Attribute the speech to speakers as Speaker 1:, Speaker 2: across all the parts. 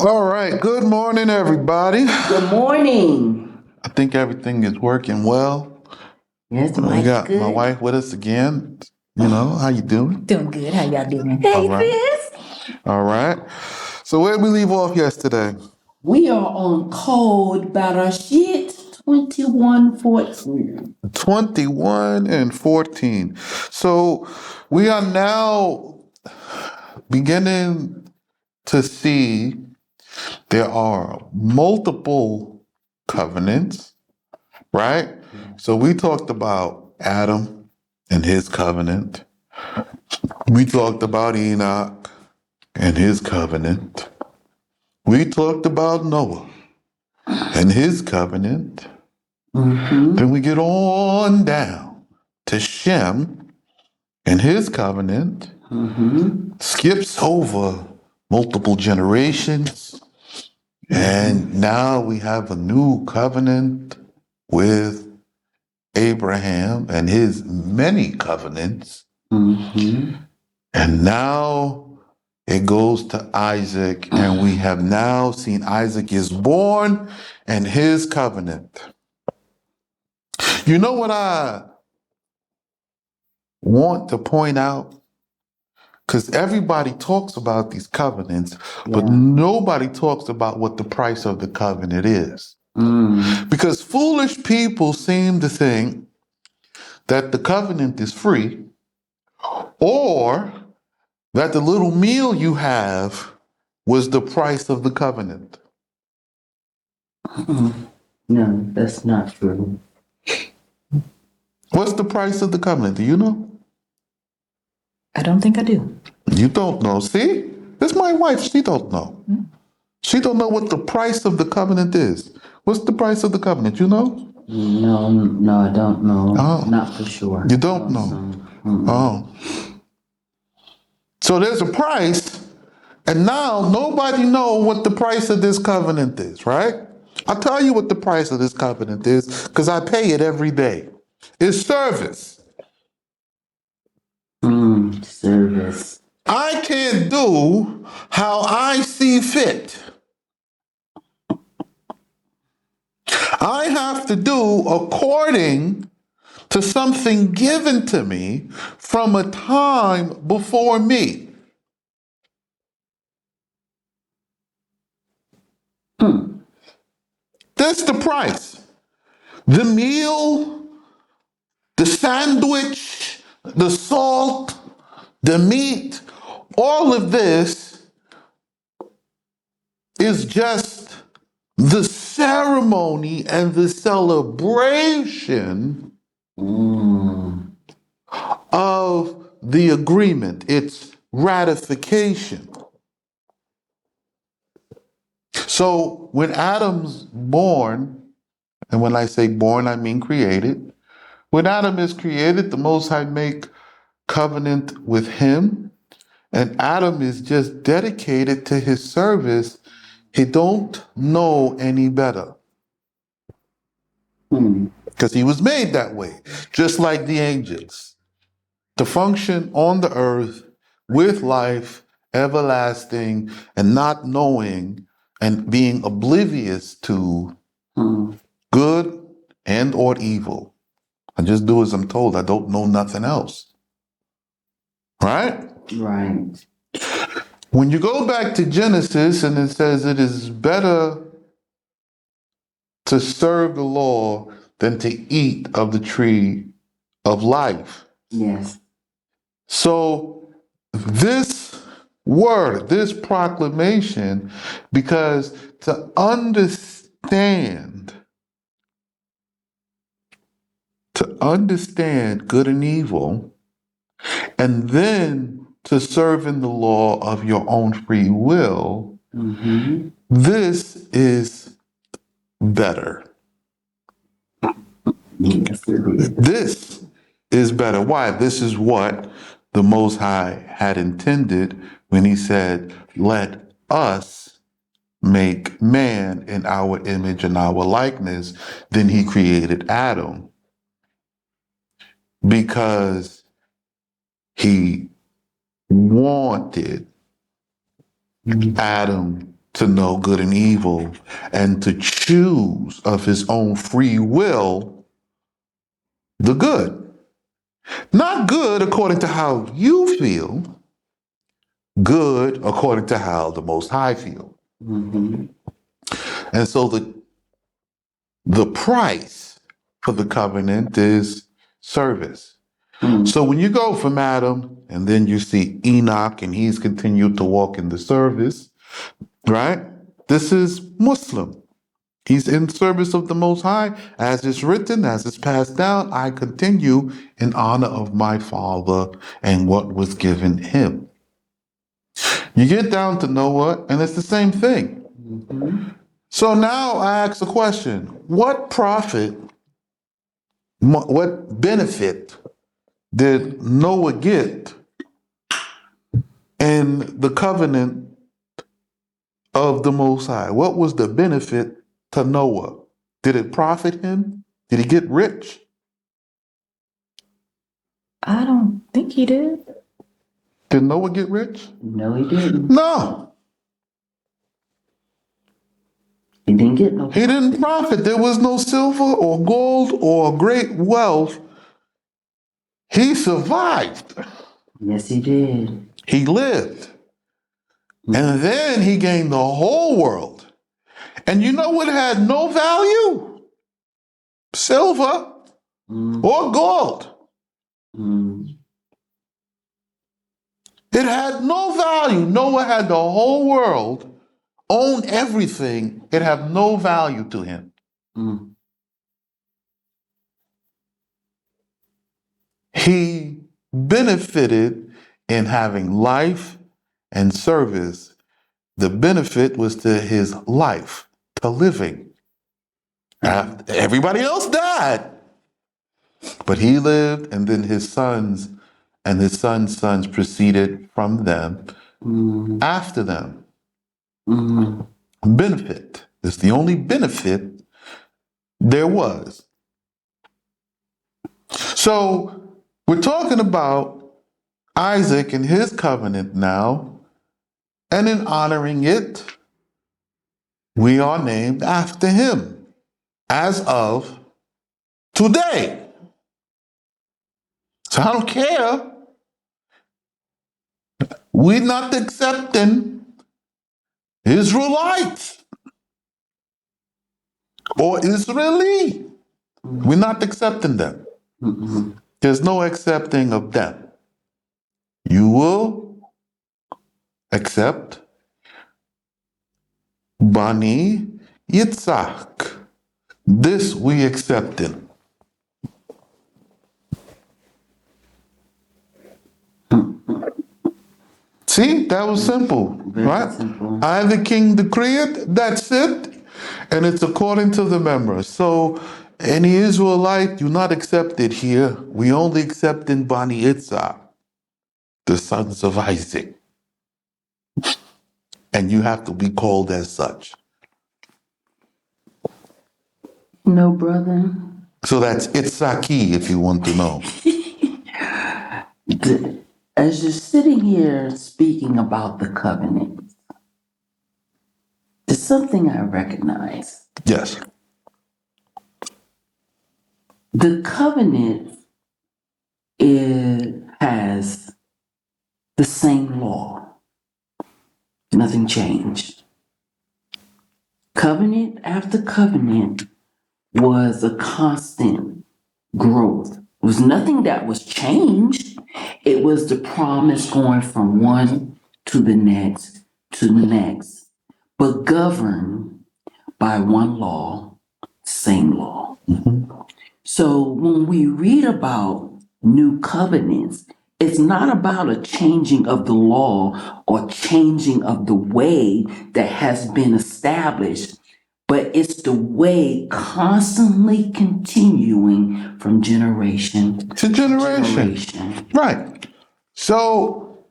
Speaker 1: All right. Good morning, everybody.
Speaker 2: Good morning.
Speaker 1: I think everything is working well.
Speaker 2: Yes, the
Speaker 1: We
Speaker 2: mic's
Speaker 1: got my
Speaker 2: good.
Speaker 1: wife with us again. How you doing?
Speaker 3: Doing good. How y'all doing?
Speaker 1: All
Speaker 2: Hey,
Speaker 1: right.
Speaker 2: sis.
Speaker 1: All right. So where did we leave off yesterday?
Speaker 2: We are on code Barashit 2114.
Speaker 1: 21 and 14. So we are now beginning to see there are multiple covenants, right? So we talked about Adam and his covenant. We talked about Enoch and his covenant. We talked about Noah and his covenant. Then we get on down to Shem and his covenant. Skips over multiple generations. And now we have a new covenant with Abraham and his many covenants. And now it goes to Isaac, and we have now seen Isaac is born and his covenant. You know what I want to point out? Because everybody talks about these covenants, but nobody talks about what the price of the covenant is. Because foolish people seem to think that the covenant is free, or that the little meal you have was the price of the covenant.
Speaker 2: No, that's not true.
Speaker 1: What's the price of the covenant? Do you know?
Speaker 3: I don't think I do.
Speaker 1: You don't know. See? That's my wife. She don't know. She don't know what the price of the covenant is. What's the price of the covenant? You know?
Speaker 2: No, I don't know.
Speaker 1: Oh.
Speaker 2: Not for sure.
Speaker 1: You don't know. Oh. So there's a price, and now nobody knows what the price of this covenant is, right? I'll tell you what the price of this covenant is, because I pay it every day. It's service.
Speaker 2: Service.
Speaker 1: I can't do how I see fit. I have to do according to something given to me from a time before me. That's the price. The meal, the sandwich, the salt, the meat, all of this is just the ceremony and the celebration of the agreement. It's ratification. So when Adam's born, and when I say born, I mean created. When Adam is created, the Most High make covenant with him, and Adam is just dedicated to his service. He don't know any better because he was made that way, just like the angels, to function on the earth with life everlasting and not knowing and being oblivious to good and or evil. I just do as I'm told. I don't know nothing else. Right?
Speaker 2: Right.
Speaker 1: When you go back to Genesis and it says it is better to serve the law than to eat of the tree of life.
Speaker 2: Yes.
Speaker 1: So this word, this proclamation, because to understand good and evil, and then to serve in the law of your own free will, this is better.
Speaker 2: Yes, it is.
Speaker 1: This is better. Why? This is what the Most High had intended when he said, let us make man in our image and our likeness. Then he created Adam because he wanted Adam to know good and evil and to choose of his own free will the good. Not good according to how you feel, good according to how the Most High feel.
Speaker 2: Mm-hmm.
Speaker 1: And so the price for the covenant is service.
Speaker 2: Mm-hmm.
Speaker 1: So when you go from Adam and then you see Enoch and he's continued to walk in the service, right? This is Muslim. He's in service of the Most High. As is written, as is passed down, I continue in honor of my father and what was given him. You get down to Noah, and it's the same thing.
Speaker 2: Mm-hmm.
Speaker 1: So now I ask the question, what profit, what benefit did Noah get in the covenant of the Most High? What was the benefit to Noah? Did it profit him? Did he get rich?
Speaker 3: I don't think he did.
Speaker 1: Did Noah get rich?
Speaker 2: No, he didn't.
Speaker 1: No,
Speaker 2: He didn't get no.
Speaker 1: he didn't profit. There was no silver or gold or great wealth. He survived.
Speaker 2: Yes, he did.
Speaker 1: He lived. And then he gained the whole world. And you know what had no value? Silver
Speaker 2: Mm-hmm.
Speaker 1: or gold.
Speaker 2: Mm-hmm.
Speaker 1: It had no value. Noah had the whole world, owned everything. It had no value to him.
Speaker 2: Mm-hmm.
Speaker 1: He benefited in having life and service. The benefit was to his life, to living. Everybody else died, but he lived, and then his sons and his sons' sons proceeded from them
Speaker 2: Mm-hmm.
Speaker 1: after them.
Speaker 2: Mm-hmm.
Speaker 1: Benefit. It's the only benefit there was. So we're talking about Isaac and his covenant now, and in honoring it, we are named after him as of today. So I don't care. We're not accepting Israelites or Israeli. We're not accepting them.
Speaker 2: Mm-hmm.
Speaker 1: There's no accepting of them. You will accept Bani Yitzhak. This we accepted. See, that was simple,
Speaker 2: Very
Speaker 1: right?
Speaker 2: simple.
Speaker 1: I, the king, decree it, that's it. And it's according to the members. So any Israelite, do not accept it here. We only accept in Bani Yitzhak, the sons of Isaac. And you have to be called as such.
Speaker 2: No, brother.
Speaker 1: So that's Itzhaki, if you want to know.
Speaker 2: As you're sitting here speaking about the covenant, there's something I recognize.
Speaker 1: Yes.
Speaker 2: The covenant has the same law. Nothing changed. Covenant after covenant was a constant growth. It was nothing that was changed. It was the promise going from one to the next to the next, but governed by one law, same law. So when we read about new covenants, it's not about a changing of the law or changing of the way that has been established, but it's the way constantly continuing from generation
Speaker 1: To generation.
Speaker 2: generation.
Speaker 1: Right. So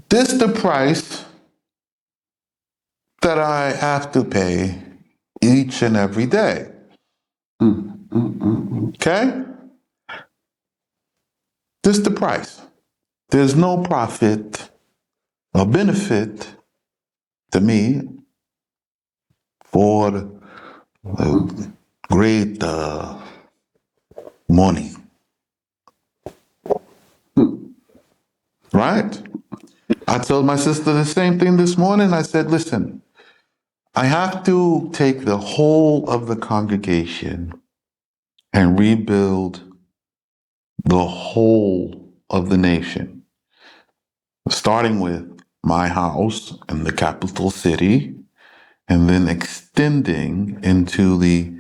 Speaker 1: this the price that I have to pay each and every day. Okay? This the price. There's no profit or benefit to me for the great morning. Right? I told my sister the same thing this morning. I said, listen, I have to take the whole of the congregation and rebuild the whole of the nation, starting with my house in the capital city, and then extending into the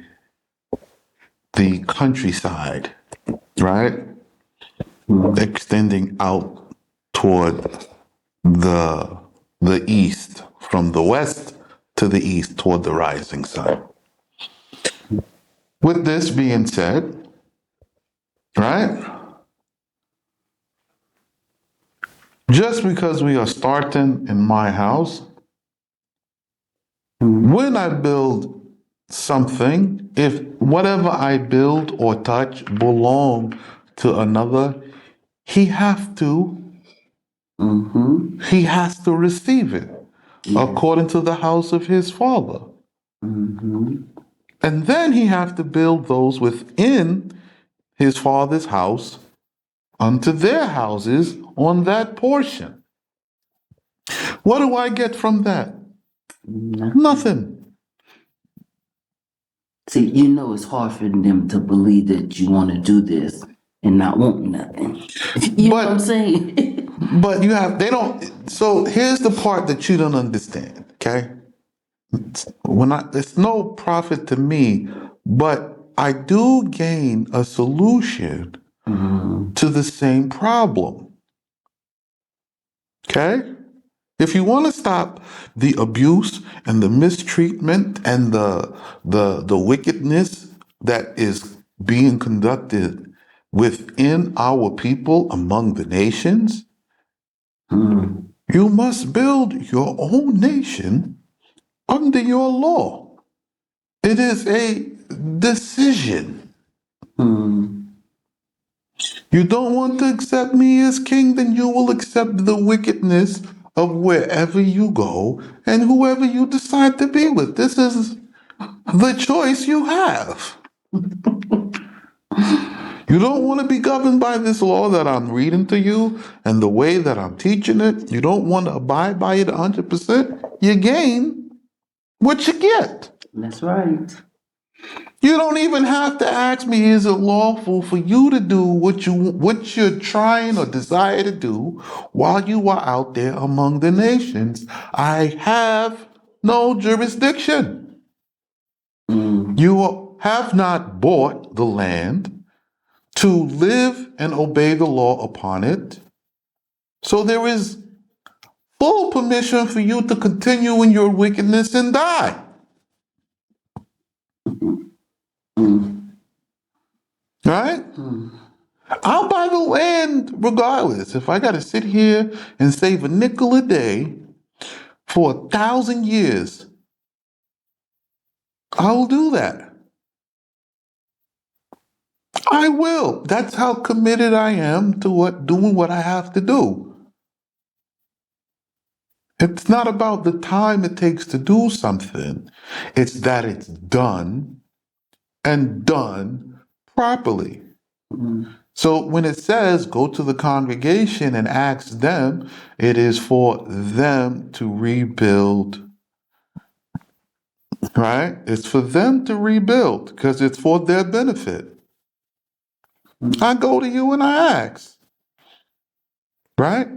Speaker 1: countryside, right? Extending out toward the east, from the west to the east toward the rising sun. With this being said, right? Just because we are starting in my house, when I build something, if whatever I build or touch belong to another, he has to receive it according to the house of his father. And then he has to build those within his father's house unto their houses on that portion. What do I get from that? Nothing.
Speaker 2: See, you know it's hard for them to believe that you want to do this and not want nothing. You know what I'm saying?
Speaker 1: But they don't. So here's the part that you don't understand, okay? It's no profit to me, but I do gain a solution to the same problem, okay? If you want to stop the abuse and the mistreatment and the wickedness that is being conducted within our people among the nations, you must build your own nation under your law. It is a decision. You don't want to accept me as king, then you will accept the wickedness of wherever you go and whoever you decide to be with. This is the choice you have. You don't want to be governed by this law that I'm reading to you and the way that I'm teaching it. You don't want to abide by it 100%. You gain what you get.
Speaker 2: That's right.
Speaker 1: You don't even have to ask me, is it lawful for you to do what you're trying or desire to do while you are out there among the nations? I have no jurisdiction. You have not bought the land to live and obey the law upon it. So there is full permission for you to continue in your wickedness and die. Right? I'll buy the land regardless. If I got to sit here and save a nickel a day for 1,000 years, I will do that. I will. That's how committed I am to doing what I have to do. It's not about the time it takes to do something. It's that it's done and done properly. So when it says go to the congregation and ask them, it is for them to rebuild. Right? It's for them to rebuild because it's for their benefit. I go to you and I ask. Right?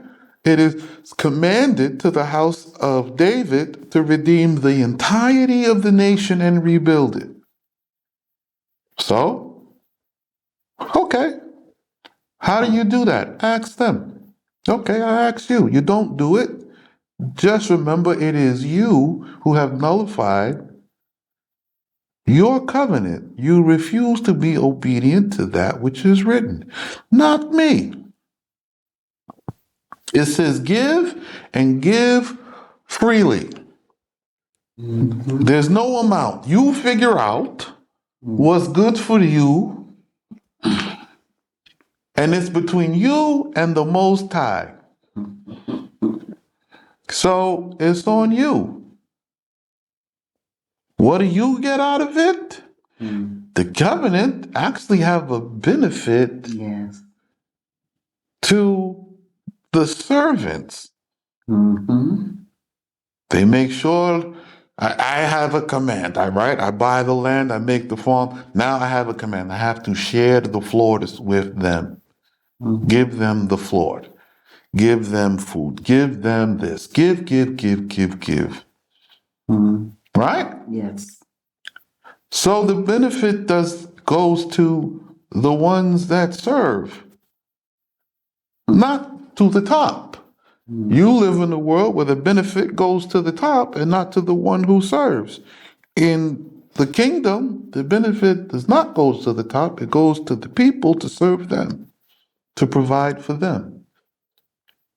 Speaker 1: It is commanded to the house of David to redeem the entirety of the nation and rebuild it. So, okay. How do you do that? Ask them. Okay, I ask you. You don't do it. Just remember it is you who have nullified your covenant. You refuse to be obedient to that which is written, not me. It says give and give freely. There's no amount. You figure out what's good for you, and it's between you and the Most High. So it's on you. What do you get out of it? The covenant actually have a benefit
Speaker 2: Yes.
Speaker 1: to the servants.
Speaker 2: Mm-hmm.
Speaker 1: They make sure I have a command. I buy the land, I make the farm. Now I have a command. I have to share the floor with them.
Speaker 2: Mm-hmm.
Speaker 1: Give them the floor. Give them food. Give them this. Give.
Speaker 2: Mm-hmm.
Speaker 1: Right?
Speaker 2: Yes.
Speaker 1: So the benefit goes to the ones that serve, not to the top. You live in a world where the benefit goes to the top and not to the one who serves. In the kingdom, the benefit does not go to the top, it goes to the people to serve them, to provide for them.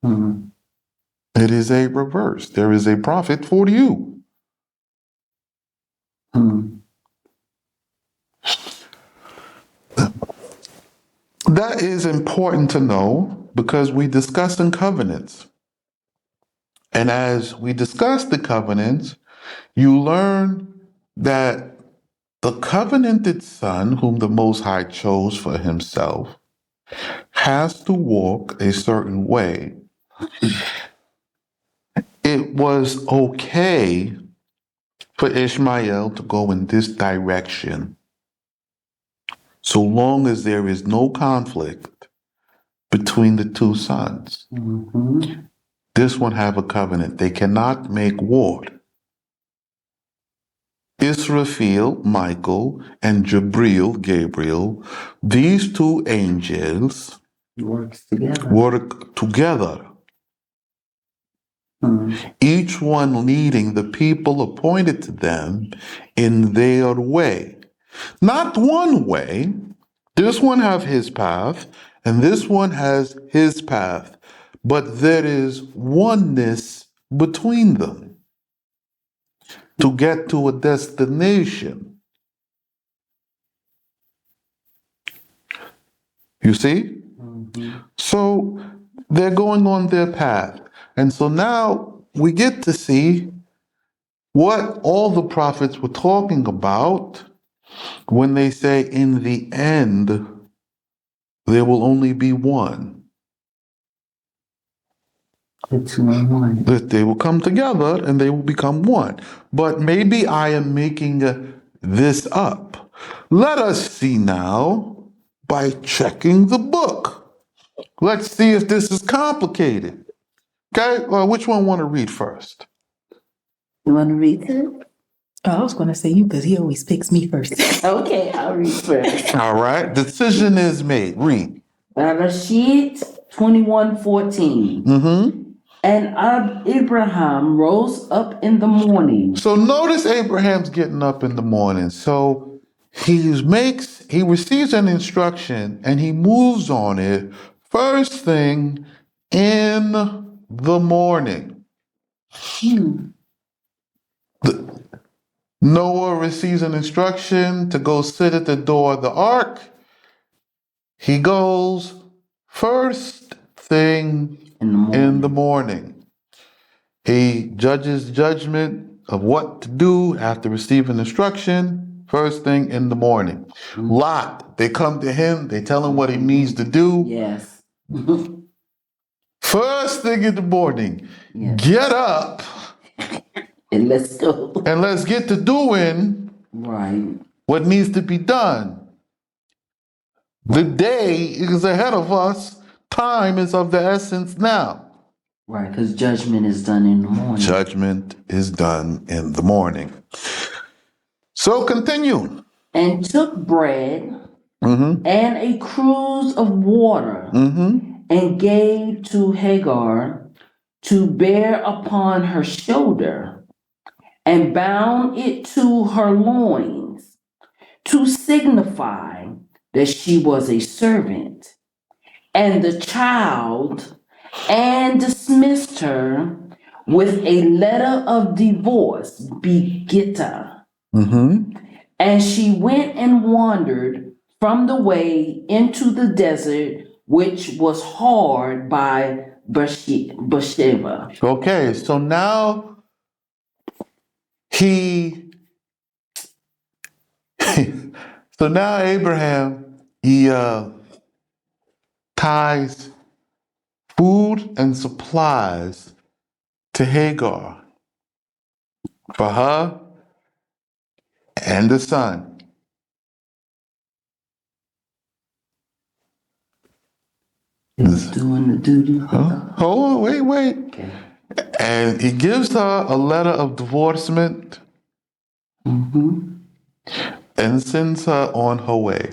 Speaker 2: Mm-hmm.
Speaker 1: It is a reverse. There is a profit for you.
Speaker 2: Mm-hmm.
Speaker 1: That is important to know because we discuss in covenants. And as we discuss the covenants, you learn that the covenanted son, whom the Most High chose for himself, has to walk a certain way. It was okay for Ishmael to go in this direction so long as there is no conflict between the two sons.
Speaker 2: Mm-hmm.
Speaker 1: This one have a covenant. They cannot make war. Israfel, Michael, and Gabriel, these two angels
Speaker 2: Works together.
Speaker 1: work together, each one leading the people appointed to them in their way. Not one way. This one have his path, and this one has his path, but there is oneness between them to get to a destination. You see? So they're going on their path. And so now we get to see what all the prophets were talking about when they say, in the end, there will only be one.
Speaker 2: The two in one.
Speaker 1: That they will come together and they will become one. But maybe I am making this up. Let us see now by checking the book. Let's see if this is complicated. Okay, well, which one want to read first?
Speaker 2: You want to read it?
Speaker 3: Oh, I was going to say you because he always picks me first.
Speaker 2: Okay, I'll read first.
Speaker 1: All right, decision is made. Read.
Speaker 2: Bereshit 21:14.
Speaker 1: Mm-hmm.
Speaker 2: And Abraham rose up in the morning.
Speaker 1: So notice Abraham's getting up in the morning. So he receives an instruction and he moves on it first thing in the morning. Noah receives an instruction to go sit at the door of the ark. He goes first thing in the morning. He judges judgment of what to do after receiving instruction first thing in the morning. Lot, they come to him, they tell him what he needs to do.
Speaker 2: Yes.
Speaker 1: First thing in the morning, get up
Speaker 2: And let's go.
Speaker 1: and let's get to doing what needs to be done. The day is ahead of us. Time is of the essence now.
Speaker 2: Right, because judgment is done in the morning.
Speaker 1: Judgment is done in the morning. So continue.
Speaker 2: And took bread and a cruse of water and gave to Hagar to bear upon her shoulder and bound it to her loins to signify that she was a servant. And the child and dismissed her with a letter of divorce, Begita. And she went and wandered from the way into the desert, which was hard by Beersheba.
Speaker 1: Okay, so now he So now Abraham, he ties food and supplies to Hagar for her and the son.
Speaker 2: He's doing the duty.
Speaker 1: Hold on, wait.
Speaker 2: Okay.
Speaker 1: And he gives her a letter of divorcement and sends her on her way.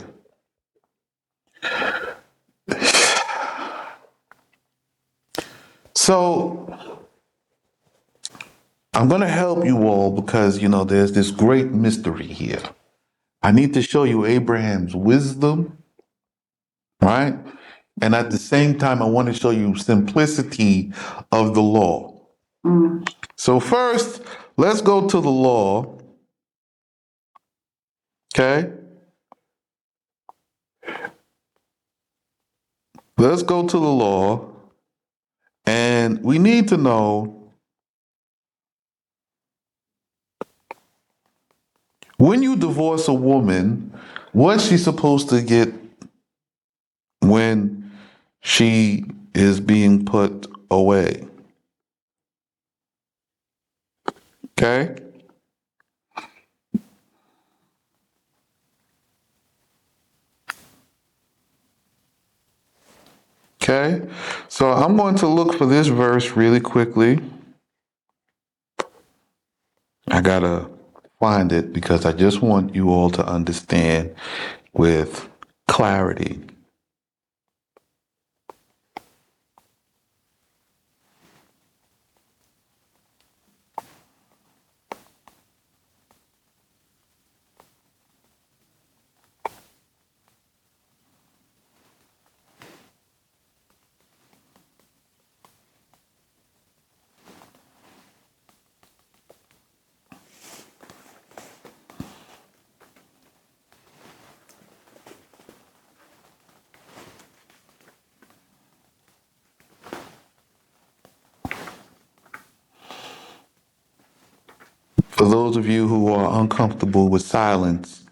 Speaker 1: So I'm going to help you all because, there's this great mystery here. I need to show you Abraham's wisdom, right? And at the same time, I want to show you simplicity of the law. So first, let's go to the law, okay? Let's go to the law, and we need to know when you divorce a woman, what's she supposed to get when she is being put away? Okay? Okay? So I'm going to look for this verse really quickly. I gotta find it because I just want you all to understand with clarity. For those of you who are uncomfortable with silence,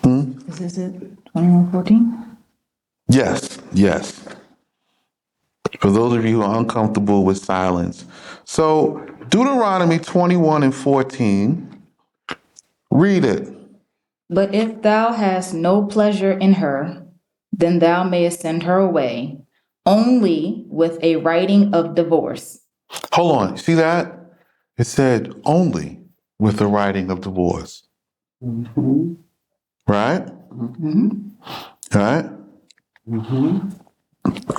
Speaker 3: Is this it? 2114?
Speaker 1: yes. For those of you who are uncomfortable with silence. So Deuteronomy 21 and 14, read it.
Speaker 4: But if thou hast no pleasure in her, then thou mayest send her away, only with a writing of divorce.
Speaker 1: Hold on, see that? It said only with the writing of divorce. Right? Right?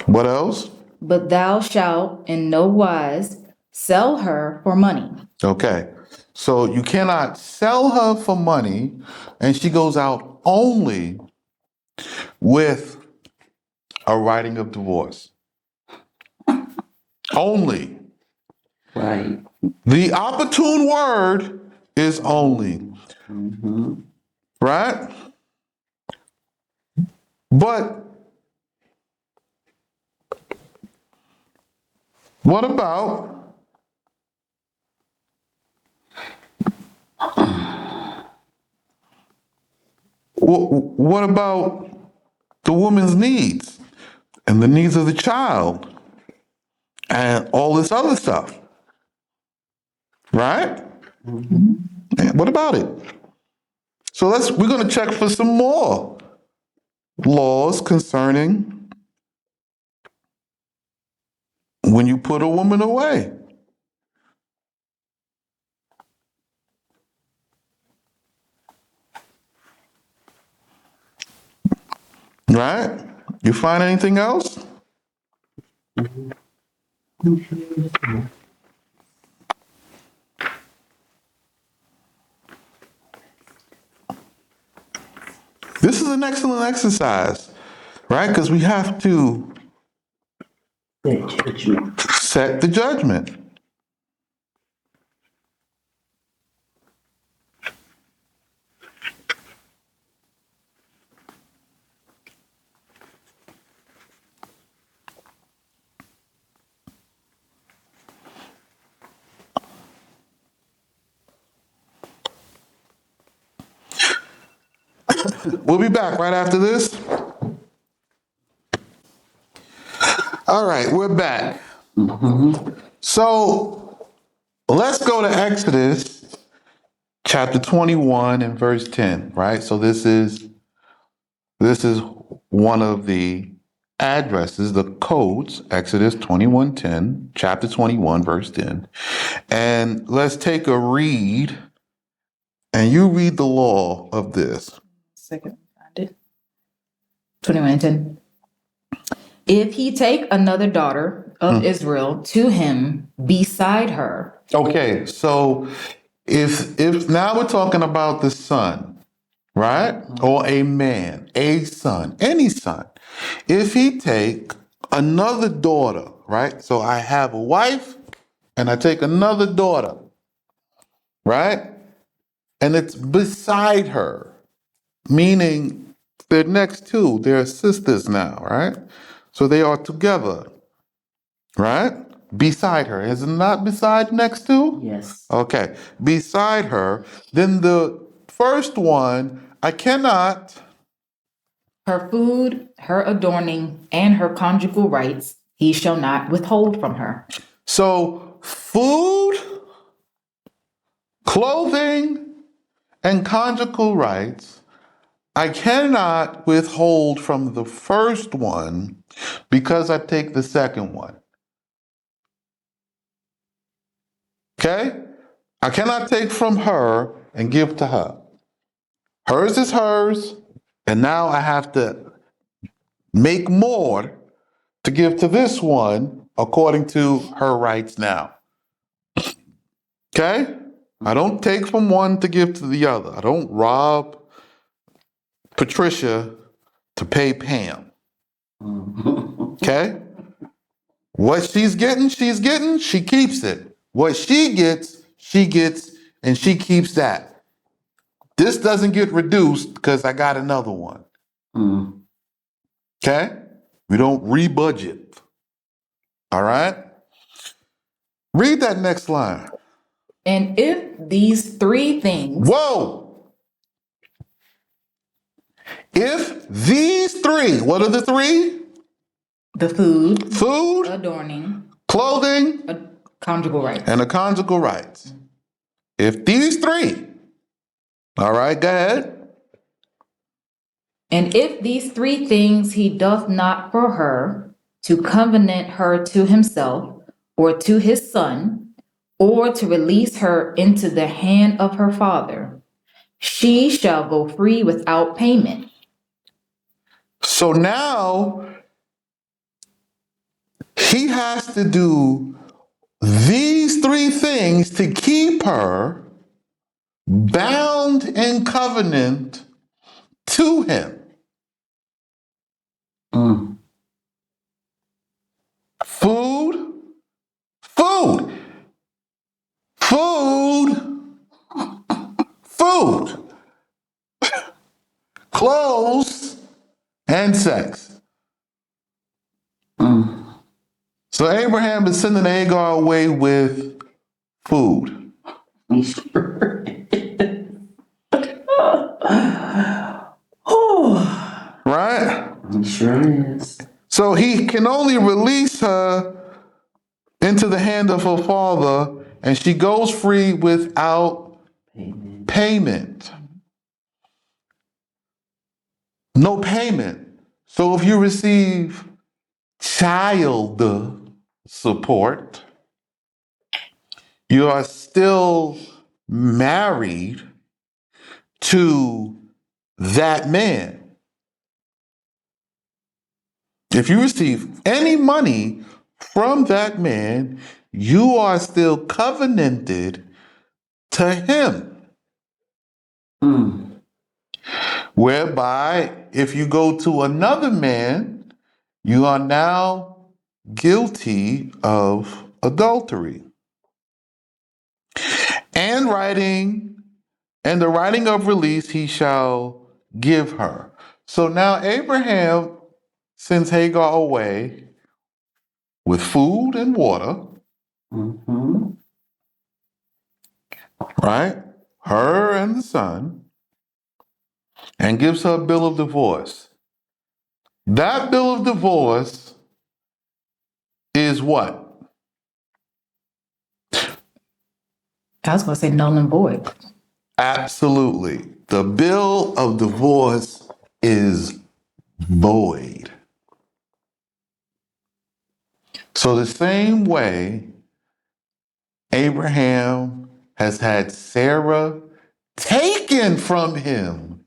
Speaker 1: What else?
Speaker 4: But thou shalt in no wise sell her for money.
Speaker 1: Okay. So you cannot sell her for money, and she goes out only with a writing of divorce. Only.
Speaker 2: Right.
Speaker 1: The opportune word is only. Right? But what about what about the woman's needs and the needs of the child and all this other stuff? Right? And what about it? So we're going to check for some more laws concerning when you put a woman away. Right? You find anything else? This is an excellent exercise, right? Because we have to
Speaker 2: That judgment.
Speaker 1: set the judgment. We'll be back right after this. All right, we're back. So let's go to Exodus chapter 21 and verse 10, right? So this is one of the addresses, the codes, Exodus 21:10, chapter 21, verse 10. And let's take a read, and you read the law of this.
Speaker 4: Second, find it. 21:10. If he take another daughter of Israel to him beside her.
Speaker 1: Okay, so if now we're talking about the son, right? Or a man, a son, any son. If he take another daughter, right? So I have a wife and I take another daughter, right? And it's beside her, meaning they're next to, they're sisters now, right? So they are together, right? Beside her. Is it not beside next to?
Speaker 2: Yes.
Speaker 1: Okay. Beside her. Then the first one, I cannot.
Speaker 4: Her food, her adorning, and her conjugal rights he shall not withhold from her.
Speaker 1: So food, clothing, and conjugal rights, I cannot withhold from the first one because I take the second one. Okay? I cannot take from her and give to her. Hers is hers, and now I have to make more to give to this one according to her rights now. Okay? I don't take from one to give to the other. I don't rob Patricia to pay Pam. Okay? What she's getting, she keeps it. What she gets, and she keeps that. This doesn't get reduced because I got another one. Okay? We don't rebudget. All right? Read that next line.
Speaker 4: And if these three things.
Speaker 1: Whoa! If these three, what are the three?
Speaker 4: The food,
Speaker 1: Food,
Speaker 4: adorning,
Speaker 1: clothing,
Speaker 4: conjugal rights.
Speaker 1: and the conjugal rights. If these three, all right, go ahead.
Speaker 4: And if these three things he doth not for her, to covenant her to himself, or to his son, or to release her into the hand of her father, she shall go free without payment.
Speaker 1: So now he has to do these three things to keep her bound in covenant to him. Food, food, food, food, clothes, and sex. So Abraham is sending Hagar away with food.
Speaker 2: He sure is. Oh,
Speaker 1: Right?
Speaker 2: he sure is.
Speaker 1: So he can only release her into the hand of her father, and she goes free without payment. No payment. So if you receive child support, you are still married to that man. If you receive any money from that man, you are still covenanted to him. Whereby, if you go to another man, you are now guilty of adultery. And the writing of release he shall give her. So now Abraham sends Hagar away with food and water, right? Her and the son. and gives her a bill of divorce. That bill of divorce is what?
Speaker 4: I was going to say null and void.
Speaker 1: Absolutely. The bill of divorce is void. So the same way Abraham has had Sarah taken from him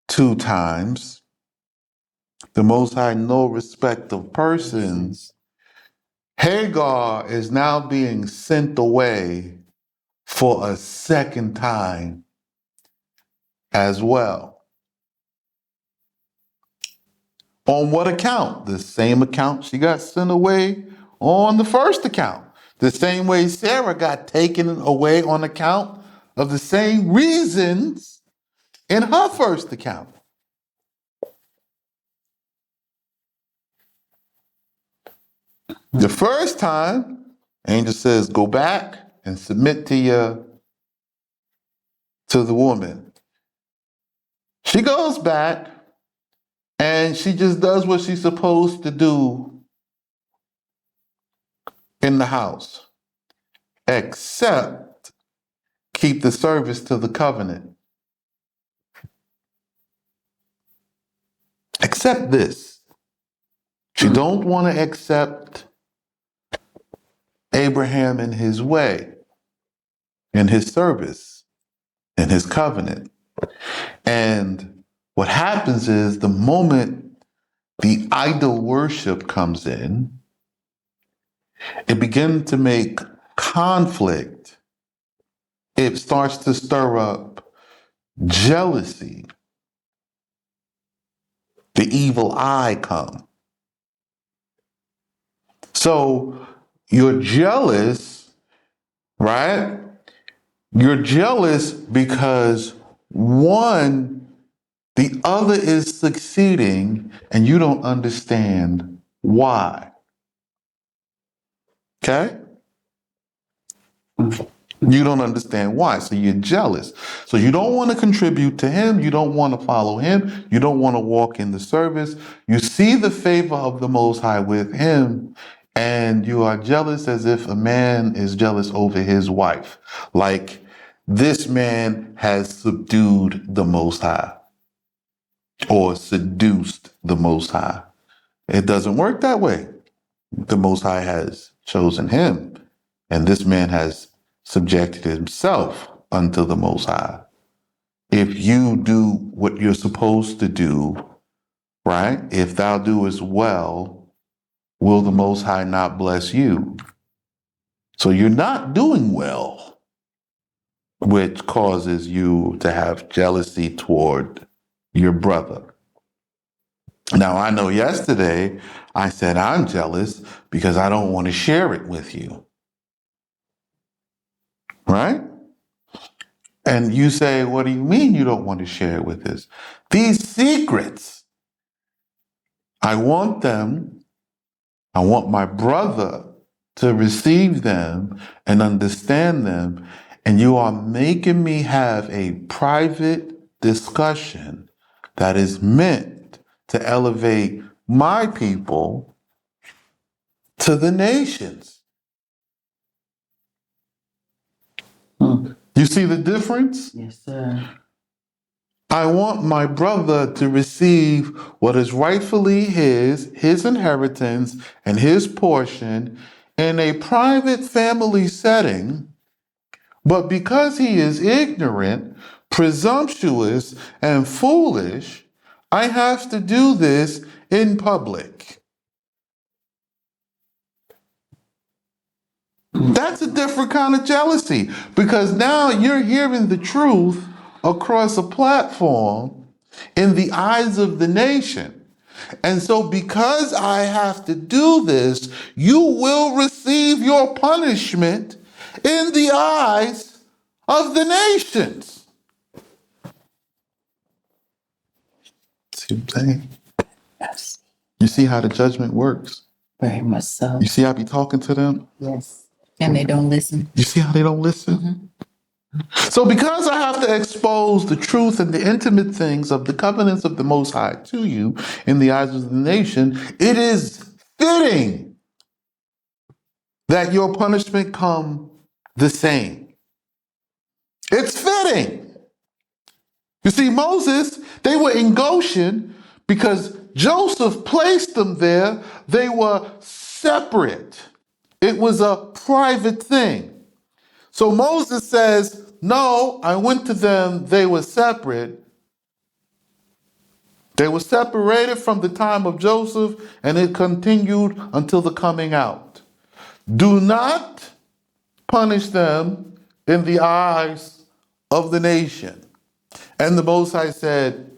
Speaker 1: 2 times, the Most High, no respect of persons, Hagar is now being sent away for a 2nd time as well. On what account? The same account she got sent away on the first account. The same way Sarah got taken away on account of the same reasons in her first account. The first time, angel says, go back and submit to the woman. She goes back and she just does what she's supposed to do in the house, except keep the service to the covenant. Accept this. She don't want to accept Abraham in his way, in his service, in his covenant. And what happens is the moment the idol worship comes in, it begins to make conflict. It starts to stir up jealousy. The evil eye comes. So you're jealous, right? You're jealous because one, the other is succeeding and you don't understand why. Okay? You don't understand why. So you're jealous. So you don't want to contribute to him. You don't want to follow him. You don't want to walk in the service. You see the favor of the Most High with him, and you are jealous as if a man is jealous over his wife. Like this man has subdued the Most High or seduced the Most High. It doesn't work that way. The Most High has chosen him, and this man has subjected himself unto the Most High. If you do what you're supposed to do, right? If thou doest well, will the Most High not bless you? So you're not doing well, which causes you to have jealousy toward your brother. Now, I know yesterday I said I'm jealous because I don't want to share it with you. Right? And you say, what do you mean you don't want to share it with us? These secrets, I want my brother to receive them and understand them. And you are making me have a private discussion that is meant to elevate my people to the nations. You see the difference?
Speaker 2: Yes, sir.
Speaker 1: I want my brother to receive what is rightfully his inheritance and his portion in a private family setting, but because he is ignorant, presumptuous, and foolish, I have to do this in public. That's a different kind of jealousy because now you're hearing the truth across a platform in the eyes of the nation. And so because I have to do this, you will receive your punishment in the eyes of the nations. See what I'm saying?
Speaker 2: Yes.
Speaker 1: You see how the judgment works?
Speaker 2: Very much so.
Speaker 1: You see how I be talking to them?
Speaker 2: Yes.
Speaker 4: And they don't listen.
Speaker 1: You see how they don't listen? So because I have to expose the truth and the intimate things of the covenants of the Most High to you in the eyes of the nation, it is fitting that your punishment come the same. It's fitting. You see, Moses, they were in Goshen because Joseph placed them there. They were separate. It was a private thing. So Moses says, no, I went to them. They were separate. They were separated from the time of Joseph, and it continued until the coming out. Do not punish them in the eyes of the nation. And the Most High said,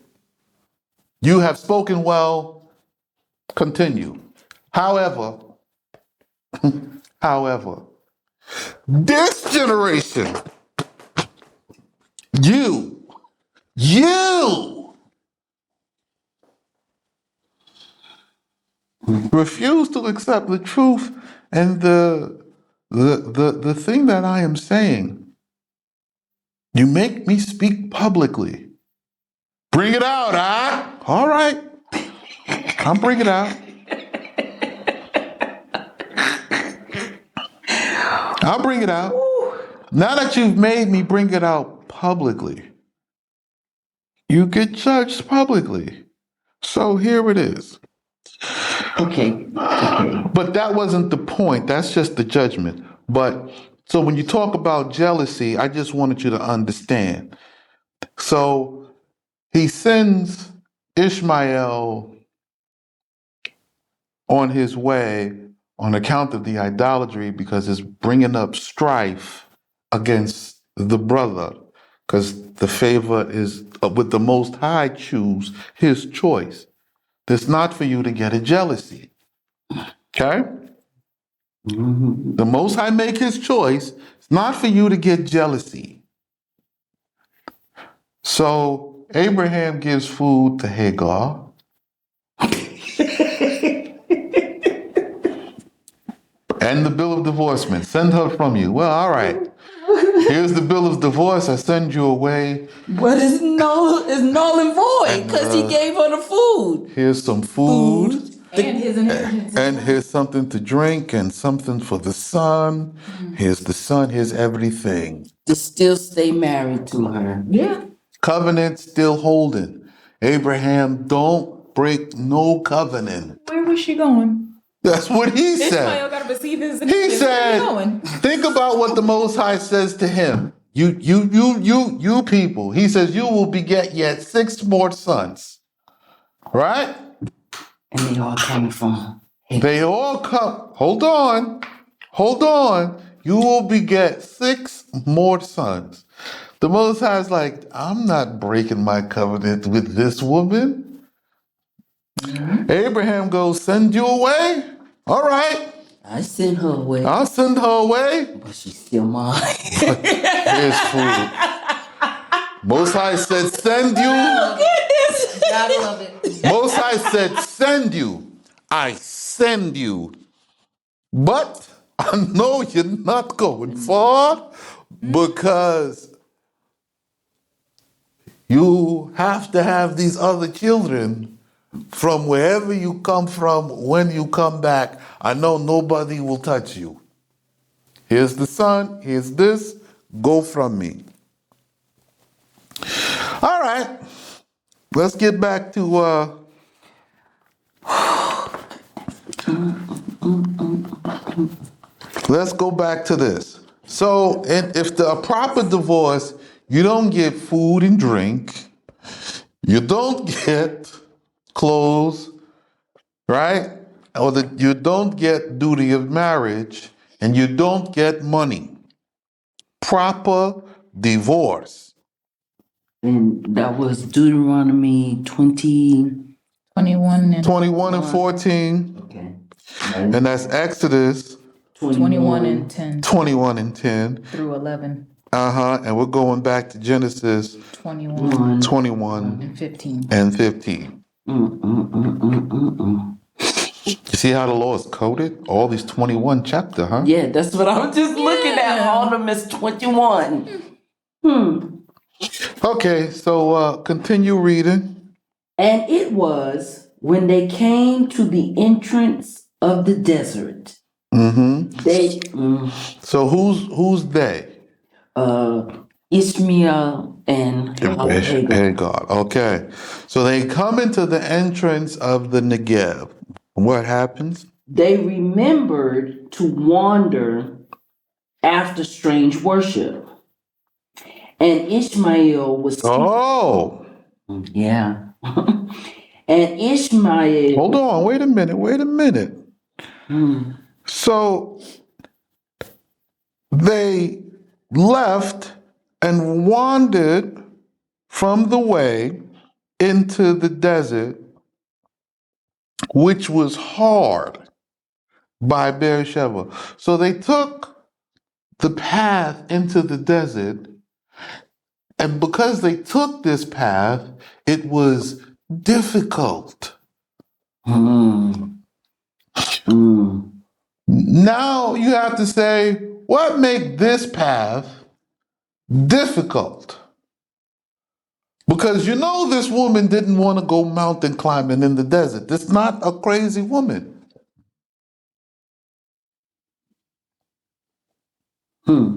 Speaker 1: you have spoken well, continue. However, however, this generation, you refuse to accept the truth and the thing that I am saying. You make me speak publicly. Bring it out, huh? All right. I'll bring it out. I'll bring it out. Now that you've made me bring it out publicly, you get judged publicly. So here it is.
Speaker 2: Okay.
Speaker 1: But that wasn't the point. That's just the judgment. But so when you talk about jealousy, I just wanted you to understand. So he sends Ishmael on his way on account of the idolatry because it's bringing up strife against the brother because the favor is with the Most High choose his choice. It's not for you to get a jealousy. Okay? The Most High make his choice. It's not for you to get jealousy. So Abraham gives food to Hagar. And the bill of divorcement. Send her from you. Well, all right. Here's the bill of divorce. I send you away.
Speaker 2: But it's null and void because he gave her the food.
Speaker 1: Here's some food.
Speaker 4: And his inheritance.
Speaker 1: And here's something to drink and something for the son. Here's the son. Here's everything.
Speaker 2: To still stay married to her.
Speaker 4: Yeah.
Speaker 1: Covenant still holding. Abraham, don't break no covenant.
Speaker 4: Where was she going?
Speaker 1: That's what he said.
Speaker 4: Ishmael got to receive his
Speaker 1: He
Speaker 4: inheritance. Where
Speaker 1: said,
Speaker 4: you going?
Speaker 1: think about what the Most High says to him. You people. He says, you will beget yet 6 more sons. Right?
Speaker 2: And they all came from him.
Speaker 1: They all come. Hold on. You will beget 6 more sons. The Most High is like, I'm not breaking my covenant with this woman. Abraham goes, send you away? All right.
Speaker 2: I sent her away.
Speaker 1: I'll send her away.
Speaker 2: But she's still mine.
Speaker 1: Here's food. Most High said, send you.
Speaker 4: Gotta love it.
Speaker 1: Most High said, send you. I send you. But I know you're not going far because you have to have these other children from wherever you come from when you come back. I know nobody will touch you. Here's the son. Here's this. Go from me. All right. Let's get back to let's go back to this. So, if the proper divorce, you don't get food and drink, you don't get clothes, right? Or you don't get duty of marriage, and you don't get money. Proper divorce.
Speaker 2: And that was Deuteronomy 20.
Speaker 4: 21 and
Speaker 1: 21 and 14,
Speaker 2: Okay.
Speaker 1: and that's Exodus
Speaker 4: 21 and 10
Speaker 1: 21 and 10.
Speaker 4: through 11.
Speaker 1: And we're going back to Genesis
Speaker 4: 21
Speaker 1: 21
Speaker 4: and 15.
Speaker 1: and 15. You see how the law is coded? All these 21 chapter, huh?
Speaker 2: Yeah, that's what I was just looking at. All of them is 21.
Speaker 1: Okay, so continue reading.
Speaker 2: And it was when they came to the entrance of the desert. They
Speaker 1: So who's they?
Speaker 2: Ishmael and Hagar.
Speaker 1: Hagar. Okay. So they come into the entrance of the Negev. What happens?
Speaker 2: They remembered to wander after strange worship. And Ishmael was
Speaker 1: Oh,
Speaker 2: yeah. And Ishmael
Speaker 1: hold on. Wait a minute. So they left and wandered from the way into the desert, which was hard by Beersheba. So they took the path into the desert, and because they took this path, it was difficult. Now you have to say, what made this path difficult? Because you know this woman didn't want to go mountain climbing in the desert. This is not a crazy woman. Her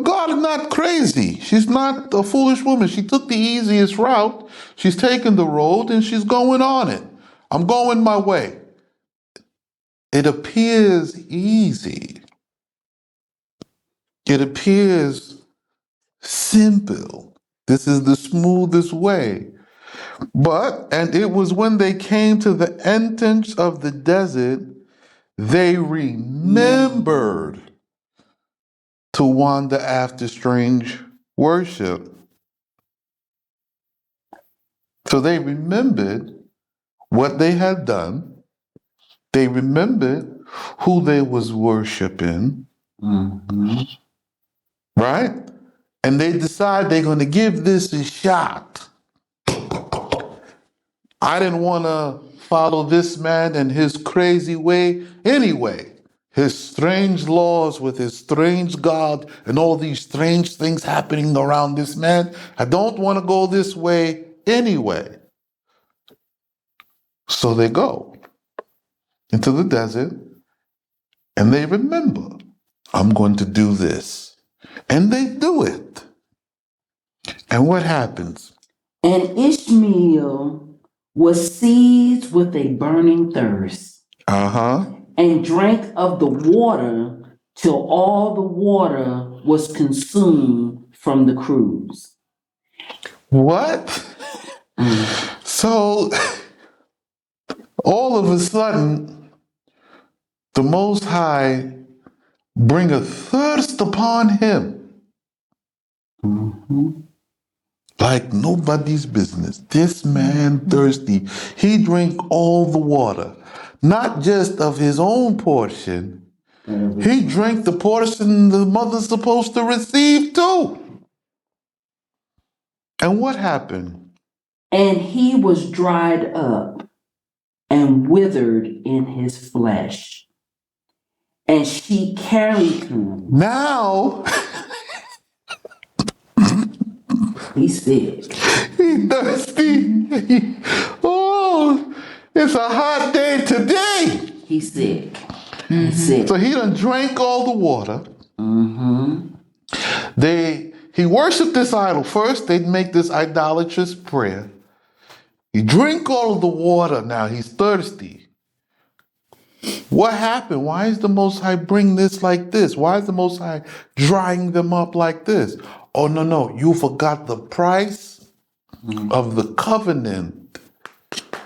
Speaker 1: God is not crazy. She's not a foolish woman. She took the easiest route. She's taken the road and she's going on it. I'm going my way. It appears easy. It appears simple. This is the smoothest way. And it was when they came to the entrance of the desert, they remembered to wander after strange worship. So they remembered what they had done. They remembered who they was worshiping, right? And they decide they're going to give this a shot. I didn't want to follow this man and his crazy way anyway. His strange laws with his strange God and all these strange things happening around this man. I don't want to go this way anyway. So they go into the desert and they remember, I'm going to do this. And they do it. And what happens?
Speaker 2: And Ishmael was seized with a burning thirst and drank of the water till all the water was consumed from the cruse.
Speaker 1: What? So all of a sudden, the Most High bringeth thirst upon him like nobody's business. This man thirsty. He drank all the water, not just of his own portion. He drank the portion the mother's supposed to receive too. And what happened?
Speaker 2: And he was dried up and withered in his flesh. And she carried him.
Speaker 1: Now
Speaker 2: he's sick.
Speaker 1: He's thirsty. Oh, it's a hot day today.
Speaker 2: He's sick. He's sick.
Speaker 1: So he done drank all the water. He worshiped this idol. First, they'd make this idolatrous prayer. He drink all of the water. Now he's thirsty. What happened? Why is the Most High bring this like this? Why is the Most High drying them up like this? Oh, no. You forgot the price of the covenant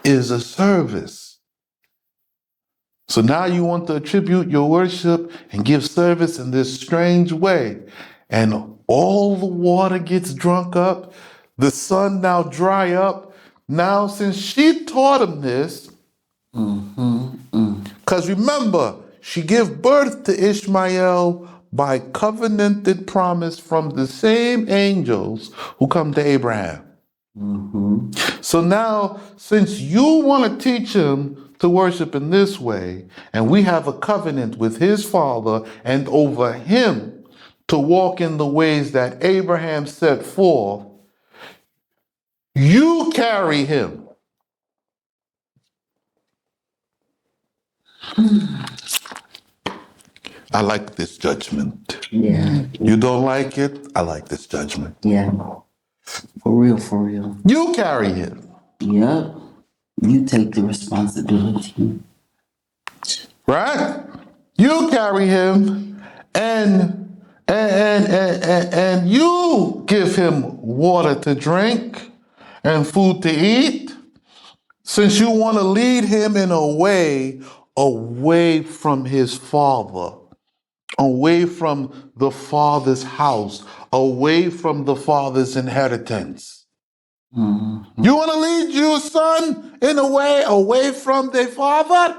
Speaker 1: is a service. So now you want to attribute your worship and give service in this strange way. And all the water gets drunk up. The sun now dry up. Now, since she taught him this, because remember, she gave birth to Ishmael by covenanted promise from the same angels who come to Abraham. So now, since you want to teach him to worship in this way, and we have a covenant with his father and over him to walk in the ways that Abraham set forth, you carry him. I like this judgment.
Speaker 2: Yeah.
Speaker 1: You don't like it? I like this judgment.
Speaker 2: Yeah. For real, for real.
Speaker 1: You carry him.
Speaker 2: Yep. You take the responsibility.
Speaker 1: Right? You carry him and you give him water to drink and food to eat, since you want to lead him in a way away from his father, away from the father's house, away from the father's inheritance. You want to lead your son in a way away from their father?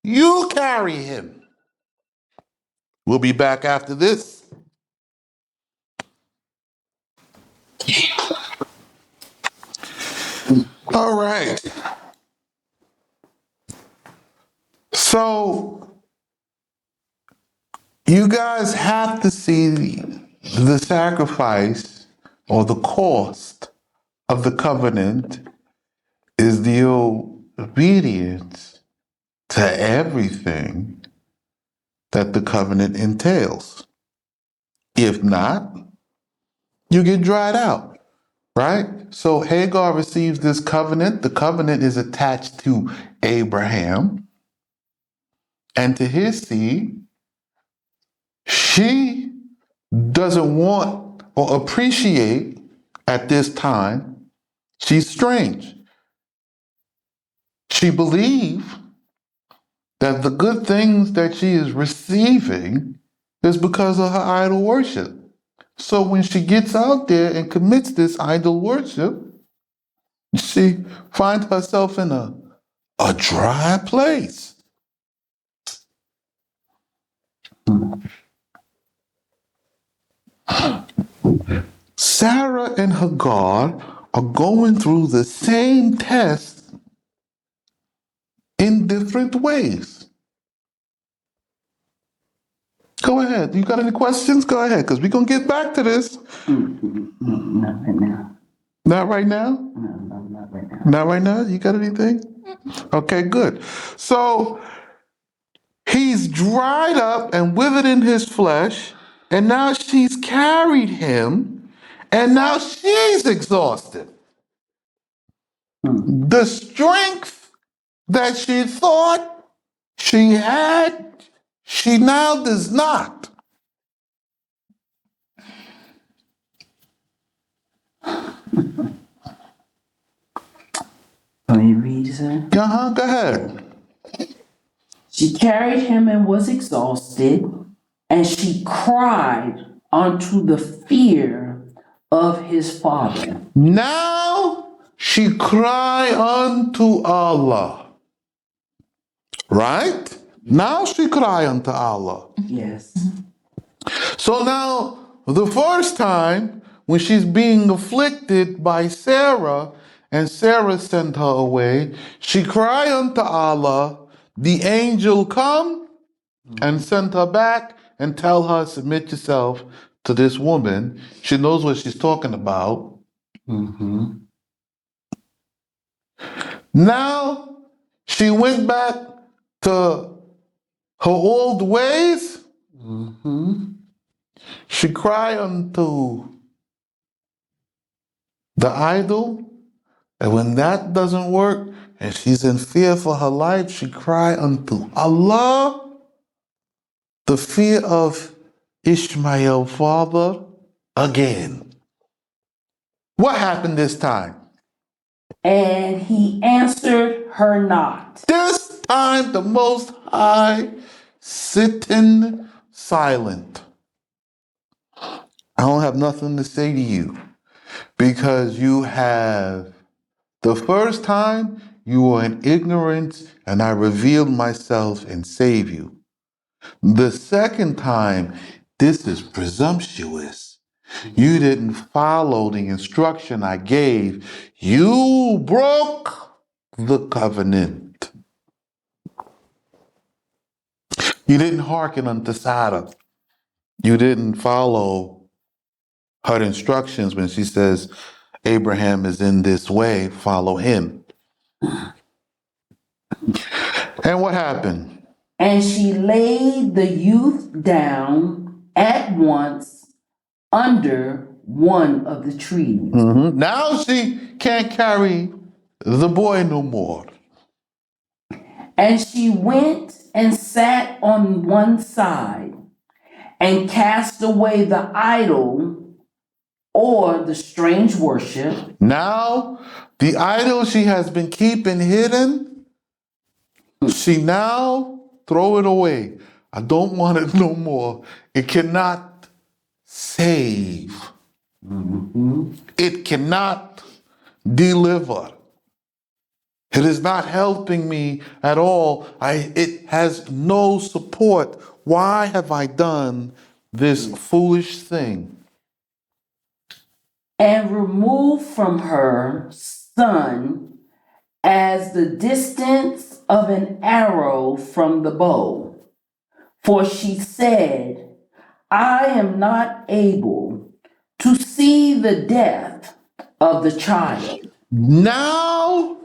Speaker 1: You carry him. We'll be back after this. All right. So you guys have to see the sacrifice or the cost of the covenant is the obedience to everything that the covenant entails. If not, you get dried out, right? So Hagar receives this covenant. The covenant is attached to Abraham and to his seed. She doesn't want or appreciate at this time. She's strange. She believes that the good things that she is receiving is because of her idol worship. So when she gets out there and commits this idol worship, she finds herself in a dry place. Sarah and Hagar are going through the same test in different ways. Go ahead. You got any questions? Go ahead, because we're going to get back to this.
Speaker 2: Not right now.
Speaker 1: Not right now?
Speaker 2: No, not right now.
Speaker 1: Not right now? You got anything? Okay, good. So he's dried up and withered in his flesh, and now she's carried him, and now she's exhausted. The strength that she thought she had, she now does not.
Speaker 2: Let me read, sir.
Speaker 1: Go ahead.
Speaker 2: She carried him and was exhausted, and she cried unto the fear of his father.
Speaker 1: Now she cry unto Allah. Right? Now she cry unto Allah.
Speaker 2: Yes.
Speaker 1: So now, the first time when she's being afflicted by Sarah, and Sarah sent her away, she cried unto Allah, the angel come and sent her back and tell her, submit yourself to this woman. She knows what she's talking about. Now, she went back to her old ways. She cried unto the idol, and when that doesn't work, and she's in fear for her life, she cried unto Allah, the fear of Ishmael, father, again. What happened this time?
Speaker 2: And he answered her not.
Speaker 1: This time the Most High sitting silent. I don't have nothing to say to you, because you have the first time you were in ignorance and I revealed myself and saved you. The second time, this is presumptuous. You didn't follow the instruction I gave. You broke the covenant. You didn't hearken unto Sodom. You didn't follow her instructions when she says, Abraham is in this way, follow him. And what happened?
Speaker 2: And she laid the youth down at once under one of the trees.
Speaker 1: Now she can't carry the boy no more.
Speaker 2: And she went and sat on one side and cast away the idol or the strange worship.
Speaker 1: Now the idol she has been keeping hidden, she now throw it away. I don't want it no more. It cannot save. It cannot deliver. It is not helping me at all. It has no support. Why have I done this foolish thing?
Speaker 2: And removed from her son as the distance of an arrow from the bow. For she said, I am not able to see the death of the child.
Speaker 1: Now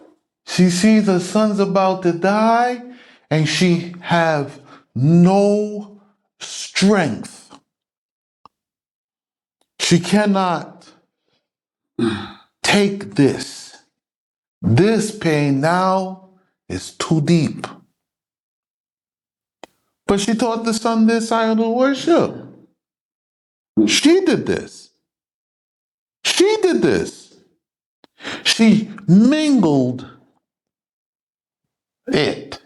Speaker 1: she sees her son's about to die and she have no strength. She cannot take this. This pain now is too deep. But she taught the son this idol worship. She did this. She did this. She mingled it.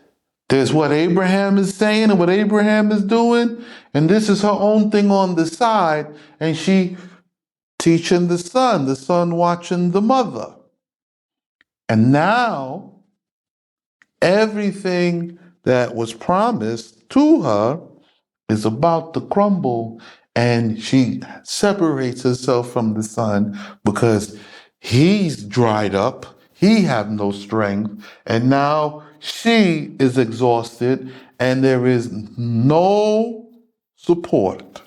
Speaker 1: There's what Abraham is saying and what Abraham is doing, and this is her own thing on the side, and she teaching the son watching the mother. And now everything that was promised to her is about to crumble, and she separates herself from the son because he's dried up, he have no strength, and now she is exhausted and there is no support.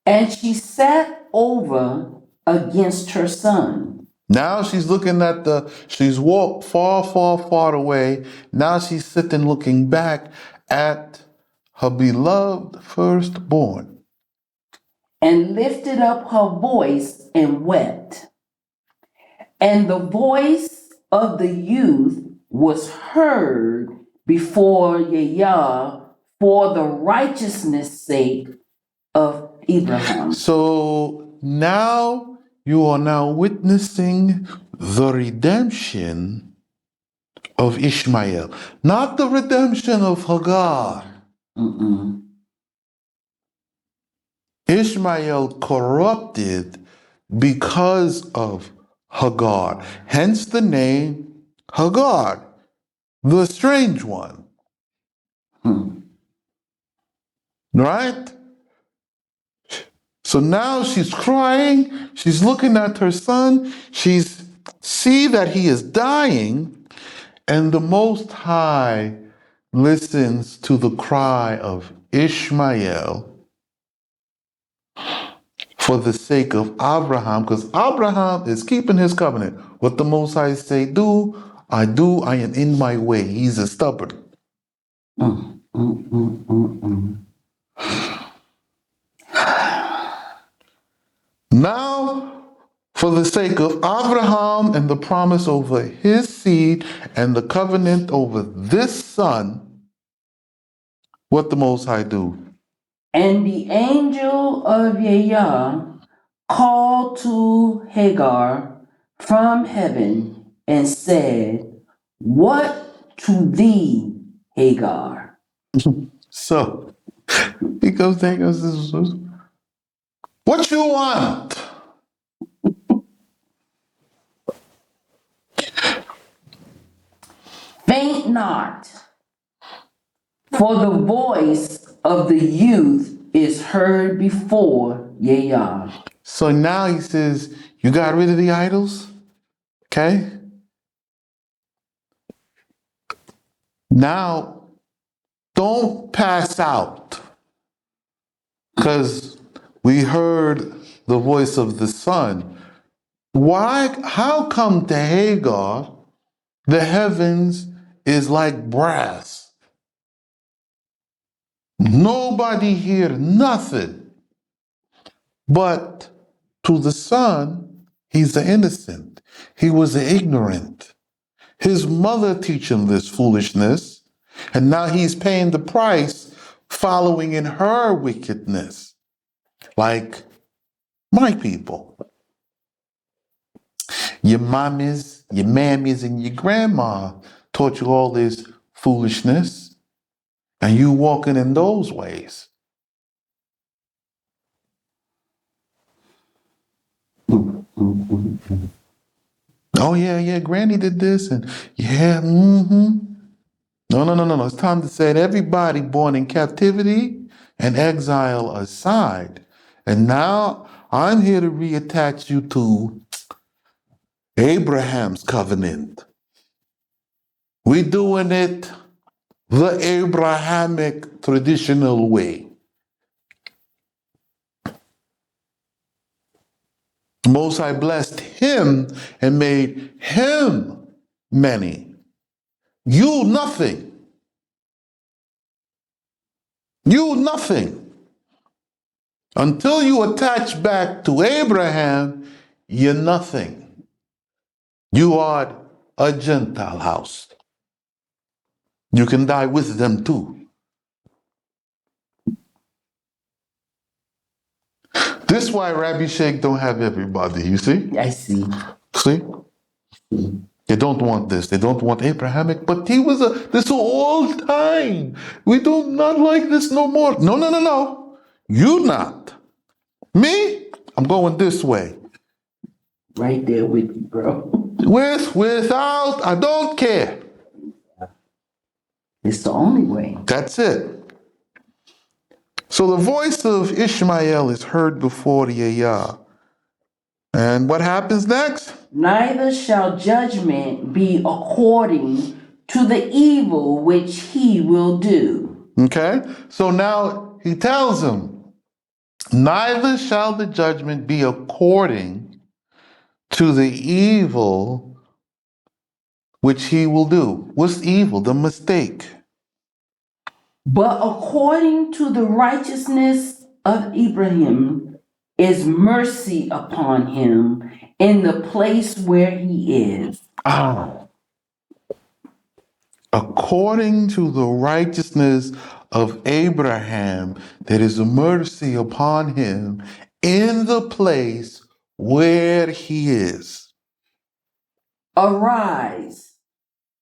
Speaker 2: And she sat over against her son.
Speaker 1: Now she's looking at she's walked far, far, far away. Now she's sitting looking back at her beloved firstborn.
Speaker 2: And lifted up her voice and wept. And the voice of the youth was heard before Yahweh for the righteousness' sake of Abraham.
Speaker 1: So now you are now witnessing the redemption of Ishmael, not the redemption of Hagar. Ishmael corrupted because of Hagar, hence the name Hagar, the strange one. Right? So now she's crying, she's looking at her son, she's see that he is dying, and the Most High listens to the cry of Ishmael for the sake of Abraham, because Abraham is keeping his covenant. What the Most High say, do, I am in my way. He's a stubborn. Now, for the sake of Abraham and the promise over his seed and the covenant over this son, what the Most High do?
Speaker 2: And the angel of Yahweh called to Hagar from heaven and said, What to thee, Hagar?
Speaker 1: So, he goes, what you want?
Speaker 2: Faint not, for the voice of the youth is heard before Yahweh.
Speaker 1: So now he says, you got rid of the idols? Okay? Now, don't pass out. Because we heard the voice of the Son. How come to Hagar the heavens is like brass? Nobody hear nothing. But to the Son, he's the innocent. He was the ignorant. His mother teach him this foolishness, and now he's paying the price following in her wickedness, like my people. Your mommies, your mammies, and your grandma taught you all this foolishness, and you walking in those ways. Oh yeah, Granny did this, and yeah, No. It's time to set everybody born in captivity and exile aside. And now I'm here to reattach you to Abraham's covenant. We're doing it the Abrahamic traditional way. Most High blessed him and made him many. You nothing. You nothing. Until you attach back to Abraham, you're nothing. You are a Gentile house. You can die with them too. This is why Rabbi Sheikh don't have everybody, you see?
Speaker 2: I see.
Speaker 1: See? They don't want this. They don't want Abrahamic, but this old time. We do not like this no more. No. You not. Me? I'm going this way.
Speaker 2: Right there with you, bro.
Speaker 1: Without, I don't care.
Speaker 2: It's the only way.
Speaker 1: That's it. So the voice of Ishmael is heard before the Ayah. And what happens next?
Speaker 2: Neither shall judgment be according to the evil which he will do.
Speaker 1: Okay? So now he tells him, neither shall the judgment be according to the evil which he will do. What's evil? The mistake.
Speaker 2: But according to the righteousness of Abraham is mercy upon him in the place where he is.
Speaker 1: According to the righteousness of Abraham, there is a mercy upon him in the place where he is.
Speaker 2: Arise,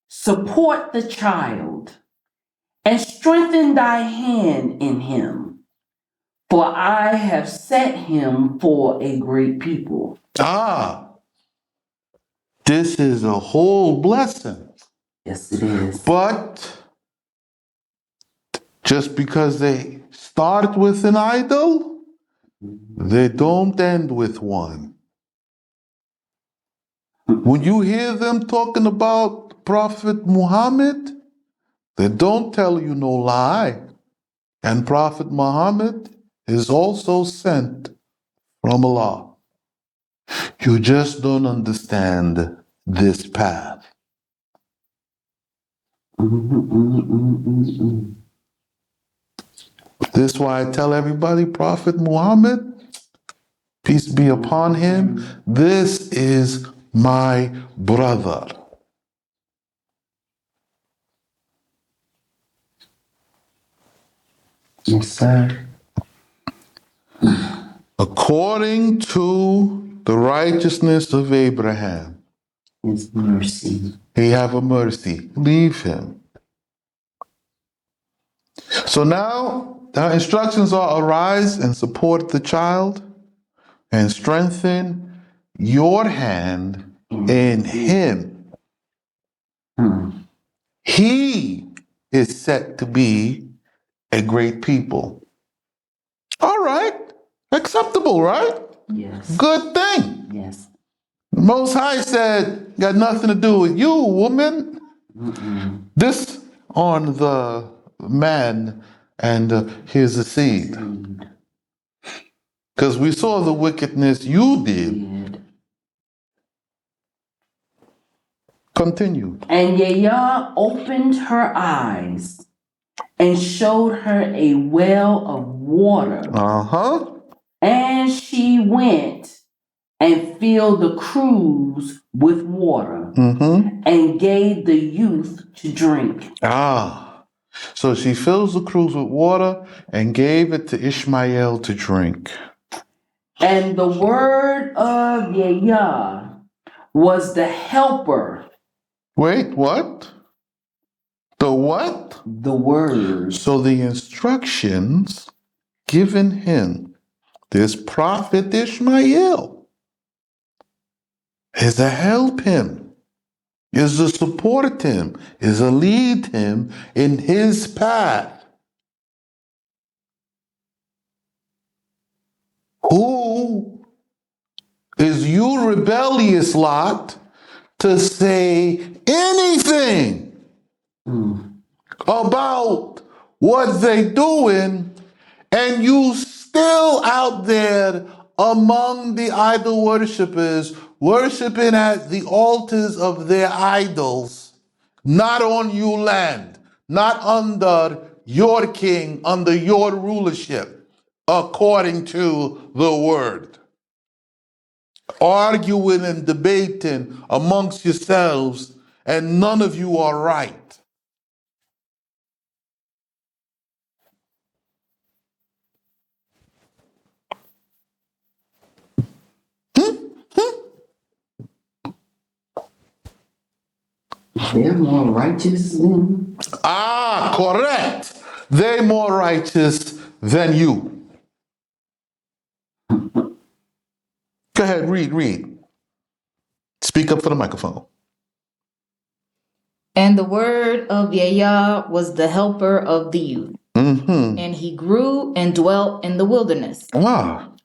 Speaker 2: support the child, and strengthen thy hand in him, for I have set him for a great people.
Speaker 1: This is a whole blessing.
Speaker 2: Yes, it is.
Speaker 1: But just because they start with an idol, they don't end with one. When you hear them talking about Prophet Muhammad, they don't tell you no lie. And Prophet Muhammad is also sent from Allah. You just don't understand this path. This is why I tell everybody, Prophet Muhammad, peace be upon him, this is my brother.
Speaker 2: Yes, sir.
Speaker 1: According to the righteousness of Abraham,
Speaker 2: His mercy.
Speaker 1: he have a mercy. Leave him. So now the instructions are arise and support the child and strengthen your hand in him. He is set to be a great people. All right. Acceptable, right?
Speaker 2: Yes.
Speaker 1: Good thing.
Speaker 2: Yes.
Speaker 1: Most High said, got nothing to do with you, woman. This on the man and here's the seed. Because we saw the wickedness you did. Continue.
Speaker 2: And Yaya opened her eyes and showed her a well of water.
Speaker 1: Uh-huh.
Speaker 2: And she went and filled the cruse with water and gave the youth to drink.
Speaker 1: So she fills the cruse with water and gave it to Ishmael to drink.
Speaker 2: And the word of Yaya was the helper.
Speaker 1: Wait, what? The what?
Speaker 2: The word.
Speaker 1: So the instructions given him, this prophet Ishmael, is to help him, is to support him, is to lead him in his path. Who is you rebellious lot to say anything about what they doing, and you still out there among the idol worshipers, worshiping at the altars of their idols, not on your land, not under your king, under your rulership, according to the word. Arguing and debating amongst yourselves, and none of you are right.
Speaker 2: They're more righteous than.
Speaker 1: Correct. They're more righteous than you. Go ahead, read. Speak up for the microphone.
Speaker 4: And the word of Yahweh was the helper of the youth. And he grew and dwelt in the wilderness.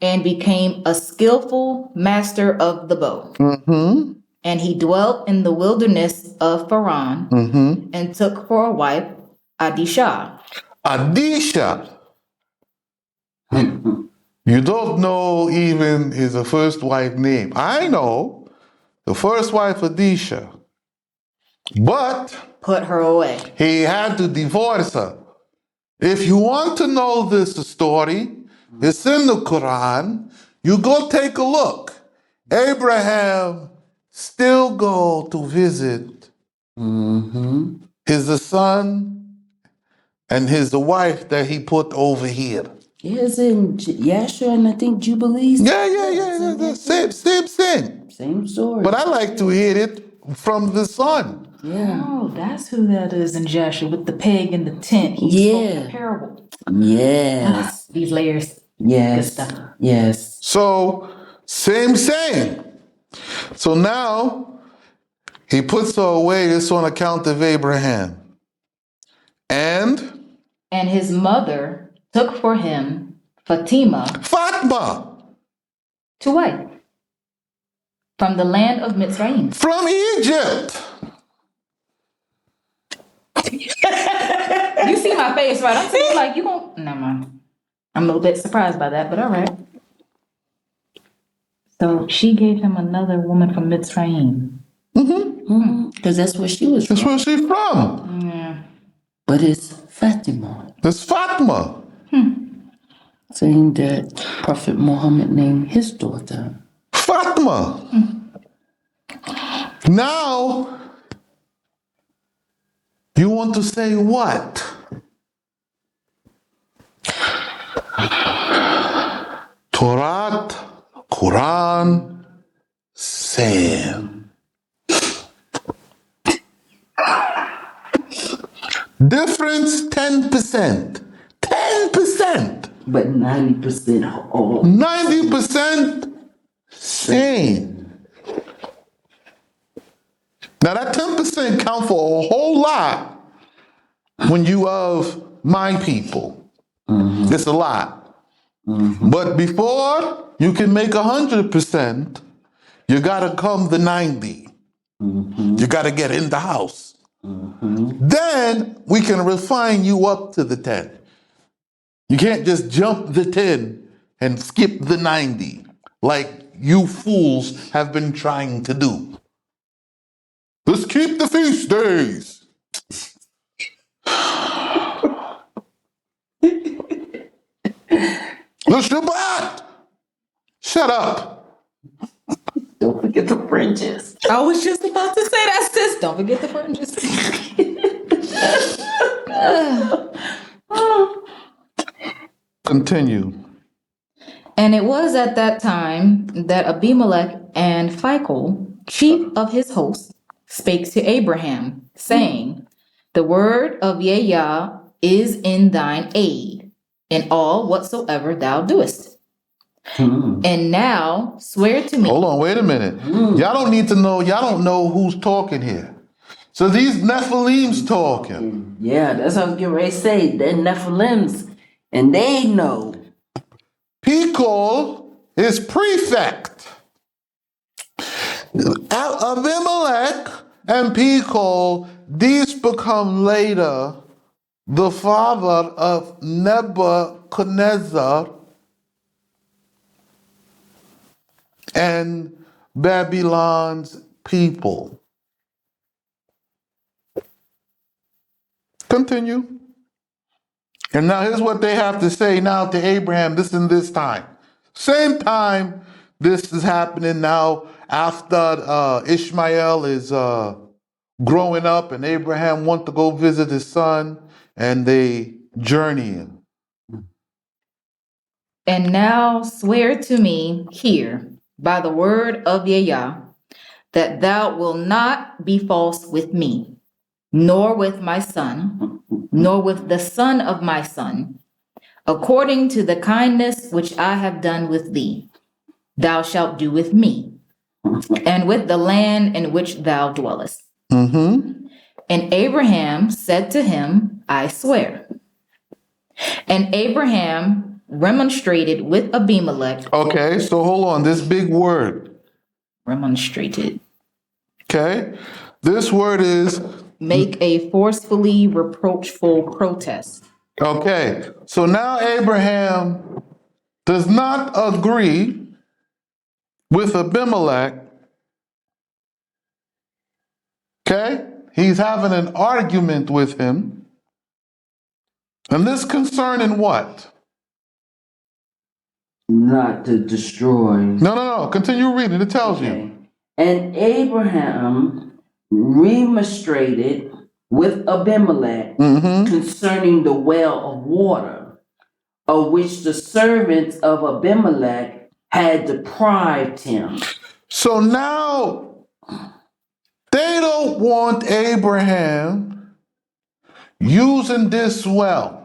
Speaker 4: And became a skillful master of the bow. And he dwelt in the wilderness of Paran, and took for a wife Adishah.
Speaker 1: You don't know even his first wife name. I know the first wife Adisha, but
Speaker 4: put her away.
Speaker 1: He had to divorce her. If you want to know this story, it's in the Quran. You go take a look. Abraham still go to visit his son and his wife that he put over here.
Speaker 2: Yes, in Yashua and I think Jubilees.
Speaker 1: Yeah. Same story. But I like to hear it from the son.
Speaker 2: Yeah.
Speaker 3: Oh, that's who that is in Joshua with the pig in the tent. He spoke the parable.
Speaker 2: Yes.
Speaker 3: These layers.
Speaker 2: Yes.
Speaker 3: Good stuff.
Speaker 2: Yes.
Speaker 1: So, same. So now, he puts her away. It's on account of Abraham. And
Speaker 4: his mother took for him Fatima to wife from the land of Mitzrayim.
Speaker 1: From Egypt.
Speaker 4: You see my face, right? I'm saying like you gon' never mind. I'm a little bit surprised by that, but all right. So she gave him another woman from Mitzrayim.
Speaker 2: Because that's where she was from.
Speaker 1: That's where she's from.
Speaker 4: Yeah.
Speaker 2: But it's Fatima.
Speaker 1: It's Fatima.
Speaker 2: Saying that Prophet Muhammad named his daughter
Speaker 1: Fatima. Now, you want to say what? Torah, Quran, Sam. Difference 10%. 10%.
Speaker 2: But 90% all.
Speaker 1: 90% same. Now that 10% count for a whole lot when you of my people. It's a lot. But before you can make 100%, you gotta come the 90. You gotta get in the house. Then we can refine you up to the 10. You can't just jump the 10 and skip the 90, like you fools have been trying to do. Let's keep the feast days. The Shabbat. Shut up.
Speaker 2: Don't forget the fringes.
Speaker 4: I was just about to say that, sis. Don't forget the fringes.
Speaker 1: Continue.
Speaker 4: And it was at that time that Abimelech and Phicol, chief of his host, spake to Abraham, saying, the word of Yah is in thine aid, in all whatsoever thou doest. And now swear to me.
Speaker 1: Hold on, wait a minute. Y'all don't need to know, y'all don't know who's talking here. So these Nephilims talking.
Speaker 2: Yeah, that's what I was getting ready to say. They're Nephilims, and they know.
Speaker 1: Phicol is prefect. Abimelech and Phicol, these become later the father of Nebuchadnezzar and Babylon's people. Continue. And now here's what they have to say now to Abraham, this and this time. Same time this is happening now after Ishmael is growing up and Abraham wants to go visit his son and they journeying.
Speaker 4: And now swear to me here by the word of Yah that thou wilt not be false with me, nor with my son, nor with the son of my son, according to the kindness which I have done with thee, thou shalt do with me, and with the land in which thou dwellest.
Speaker 1: Mm-hmm.
Speaker 4: And Abraham said to him, I swear. And Abraham remonstrated with Abimelech.
Speaker 1: Okay, so hold on, this big word.
Speaker 4: Remonstrated.
Speaker 1: Okay, this word is
Speaker 4: Make a forcefully reproachful protest.
Speaker 1: okay. So now Abraham does not agree with Abimelech. Okay, he's having an argument with him. And this concerning what?
Speaker 2: Not to destroy.
Speaker 1: No. Continue reading. It tells you.
Speaker 2: And Abraham remonstrated with Abimelech concerning the well of water, of which the servants of Abimelech had deprived him.
Speaker 1: So now they don't want Abraham using this well.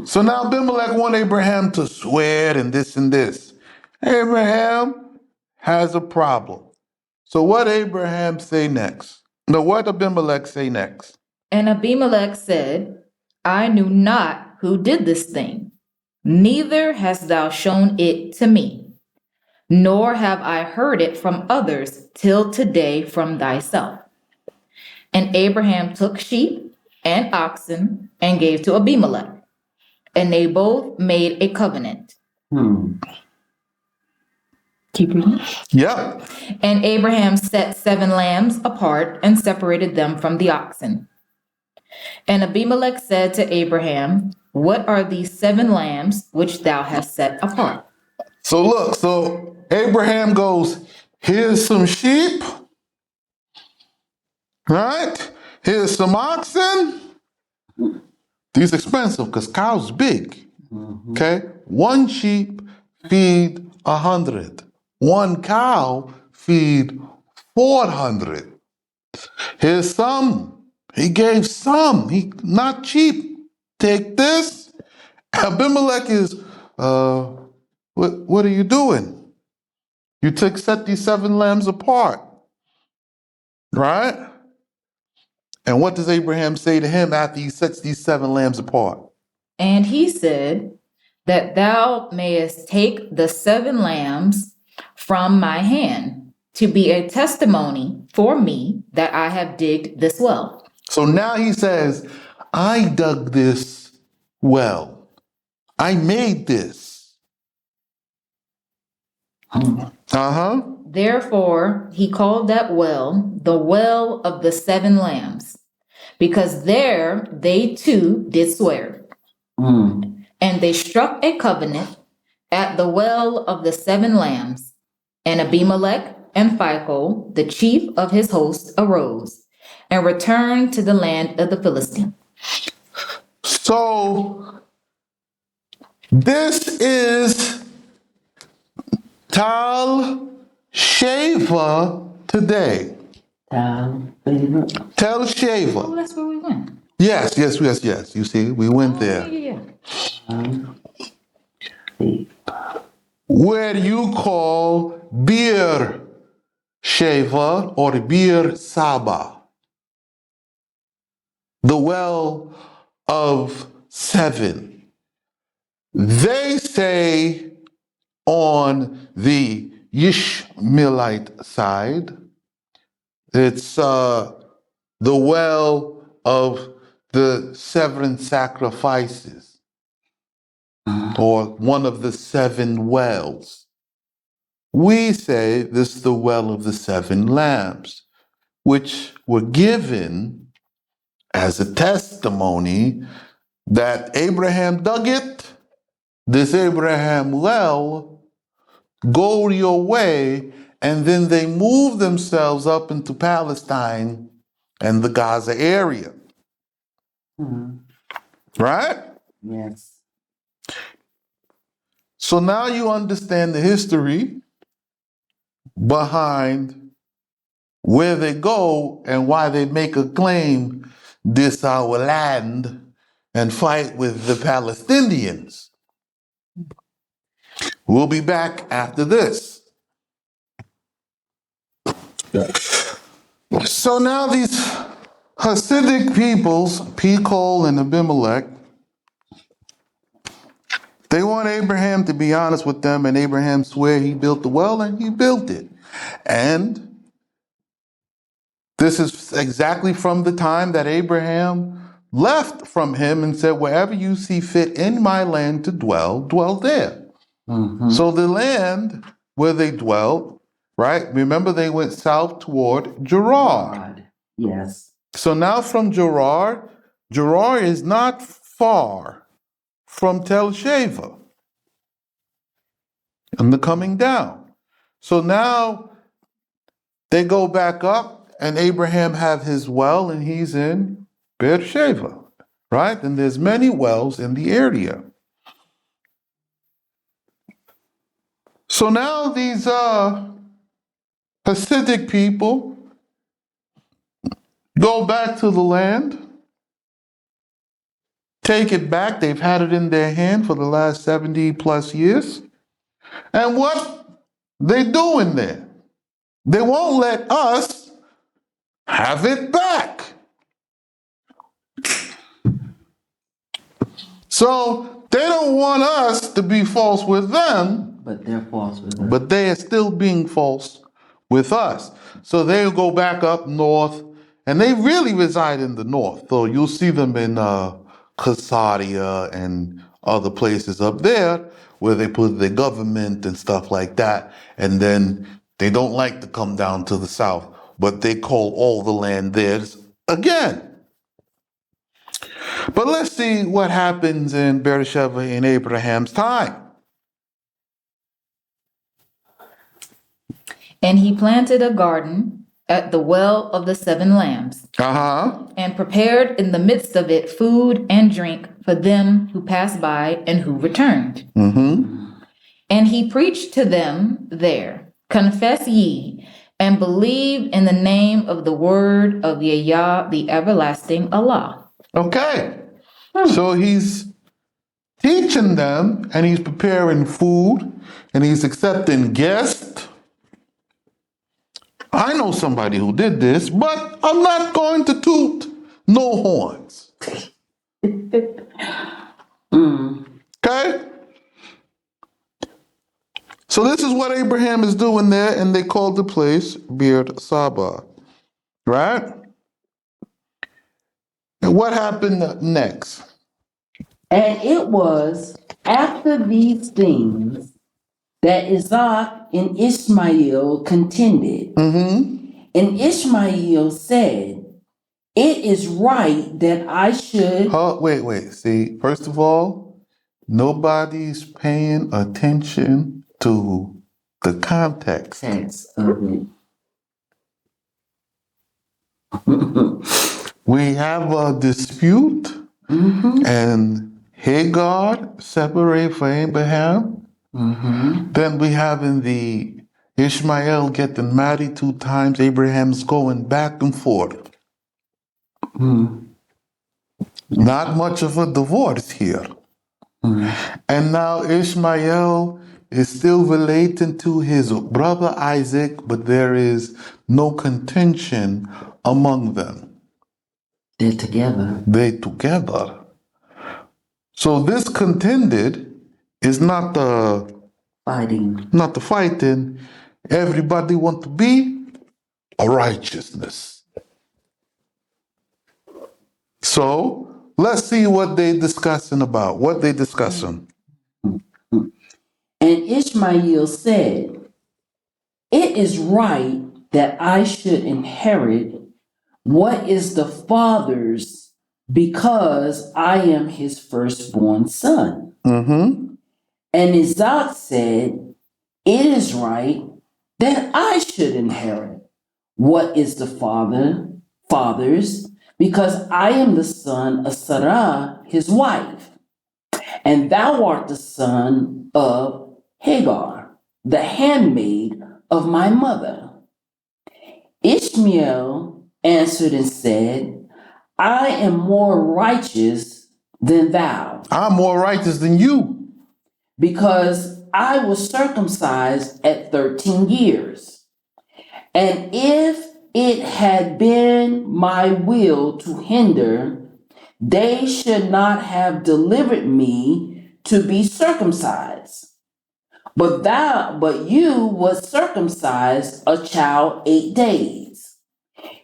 Speaker 1: So now Abimelech want Abraham to swear and this and this. Abraham has a problem. So what Abraham say next? No, what Abimelech say next?
Speaker 4: And Abimelech said, I knew not who did this thing, neither hast thou shown it to me, nor have I heard it from others till today from thyself. And Abraham took sheep and oxen and gave to Abimelech, and they both made a covenant. Keep reading.
Speaker 1: Yep.
Speaker 4: And Abraham set 7 lambs apart and separated them from the oxen. And Abimelech said to Abraham, what are these 7 lambs which thou hast set apart?
Speaker 1: So look, so Abraham goes, here's some sheep, right? Here's some oxen. These expensive because cows big. Okay? 1 sheep feed 100. 1 cow feed 400. Here's some. He gave some. He not cheap. Take this. Abimelech is, what are you doing? You set these 7 lambs apart, right? And what does Abraham say to him after he sets these 7 lambs apart?
Speaker 4: And he said, that thou mayest take the 7 lambs from my hand to be a testimony for me that I have digged this well.
Speaker 1: So now he says, I dug this well. I made this.
Speaker 4: Therefore, he called that well the well of the 7 lambs, because there they too did swear. And they struck a covenant at the well of the 7 lambs. And Abimelech and Phicol, the chief of his host, arose and returned to the land of the Philistines.
Speaker 1: So this is Tal Sheva today. Tel
Speaker 4: Oh,
Speaker 1: Sheva.
Speaker 4: that's where we went.
Speaker 1: Yes. You see, we went there.
Speaker 4: Yeah.
Speaker 1: Where you call Bir Sheva or Bir Saba, the well of 7. They say on the Ishmaelite side, it's the well of the 7 sacrifices, or one of the 7 wells. We say this is the well of the 7 lambs, which were given as a testimony that Abraham dug it. This Abraham well, go your way, and then they moved themselves up into Palestine and the Gaza area. Right?
Speaker 2: Yes.
Speaker 1: So now you understand the history behind where they go and why they make a claim, this our land, and fight with the Palestinians. We'll be back after this. So now these Hasidic peoples, Phicol and Abimelech, they want Abraham to be honest with them, and Abraham swear he built the well, and he built it. And this is exactly from the time that Abraham left from him and said, wherever you see fit in my land to dwell, dwell there. So the land where they dwelt, right? Remember they went south toward Gerar.
Speaker 2: Yes.
Speaker 1: So now from Gerar is not far from Tel Sheva and the coming down. So now they go back up, and Abraham have his well, and he's in Beersheba, right? And there's many wells in the area. So now these Hasidic people go back to the land, take it back. They've had it in their hand for the last 70 plus years. And what they doing there? They won't let us have it back. So they don't want us to be false with them,
Speaker 2: But they're false with us.
Speaker 1: but they are still being false with us. So they'll go back up north, and they really reside in the north. So you'll see them in Casadia and other places up there where they put their government and stuff like that. And then they don't like to come down to the south, but they call all the land theirs again. But let's see what happens in Beersheba in Abraham's time.
Speaker 4: And he planted a garden at the well of the 7 lambs, and prepared in the midst of it food and drink for them who passed by and who returned. And he preached to them there, confess ye, and believe in the name of the word of Yah, the everlasting Allah.
Speaker 1: Okay. So he's teaching them, and he's preparing food, and he's accepting guests. I know somebody who did this, but I'm not going to toot no horns. Okay? So this is what Abraham is doing there, and they called the place Beer Saba. Right? And what happened next?
Speaker 2: And it was After these things, that Isaac and Ishmael contended. And Ishmael said, it is right that I should.
Speaker 1: Oh, wait. See, first of all, nobody's paying attention to the context.
Speaker 2: Text of it.
Speaker 1: We have a dispute, and Hagar separate from Abraham. Then we have in the Ishmael getting married 2 times. Abraham's going back and forth. Not much of a divorce here. And now Ishmael is still relating to his brother Isaac, but there is no contention among them.
Speaker 2: They're together.
Speaker 1: They together. So this contended is not the fighting. Everybody want to be a righteousness. So let's see what they discussing about. What they discussing.
Speaker 2: And Ishmael said, it is right that I should inherit what is the father's, because I am his firstborn son. And Isaac said, it is right that I should inherit what is the father's, because I am the son of Sarah, his wife, and thou art the son of Hagar, the handmaid of my mother. Ishmael answered and said, I am more righteous than thou.
Speaker 1: I'm more righteous than you.
Speaker 2: Because I was circumcised at 13 years. And if it had been my will to hinder, they should not have delivered me to be circumcised. But you was circumcised a child 8 days.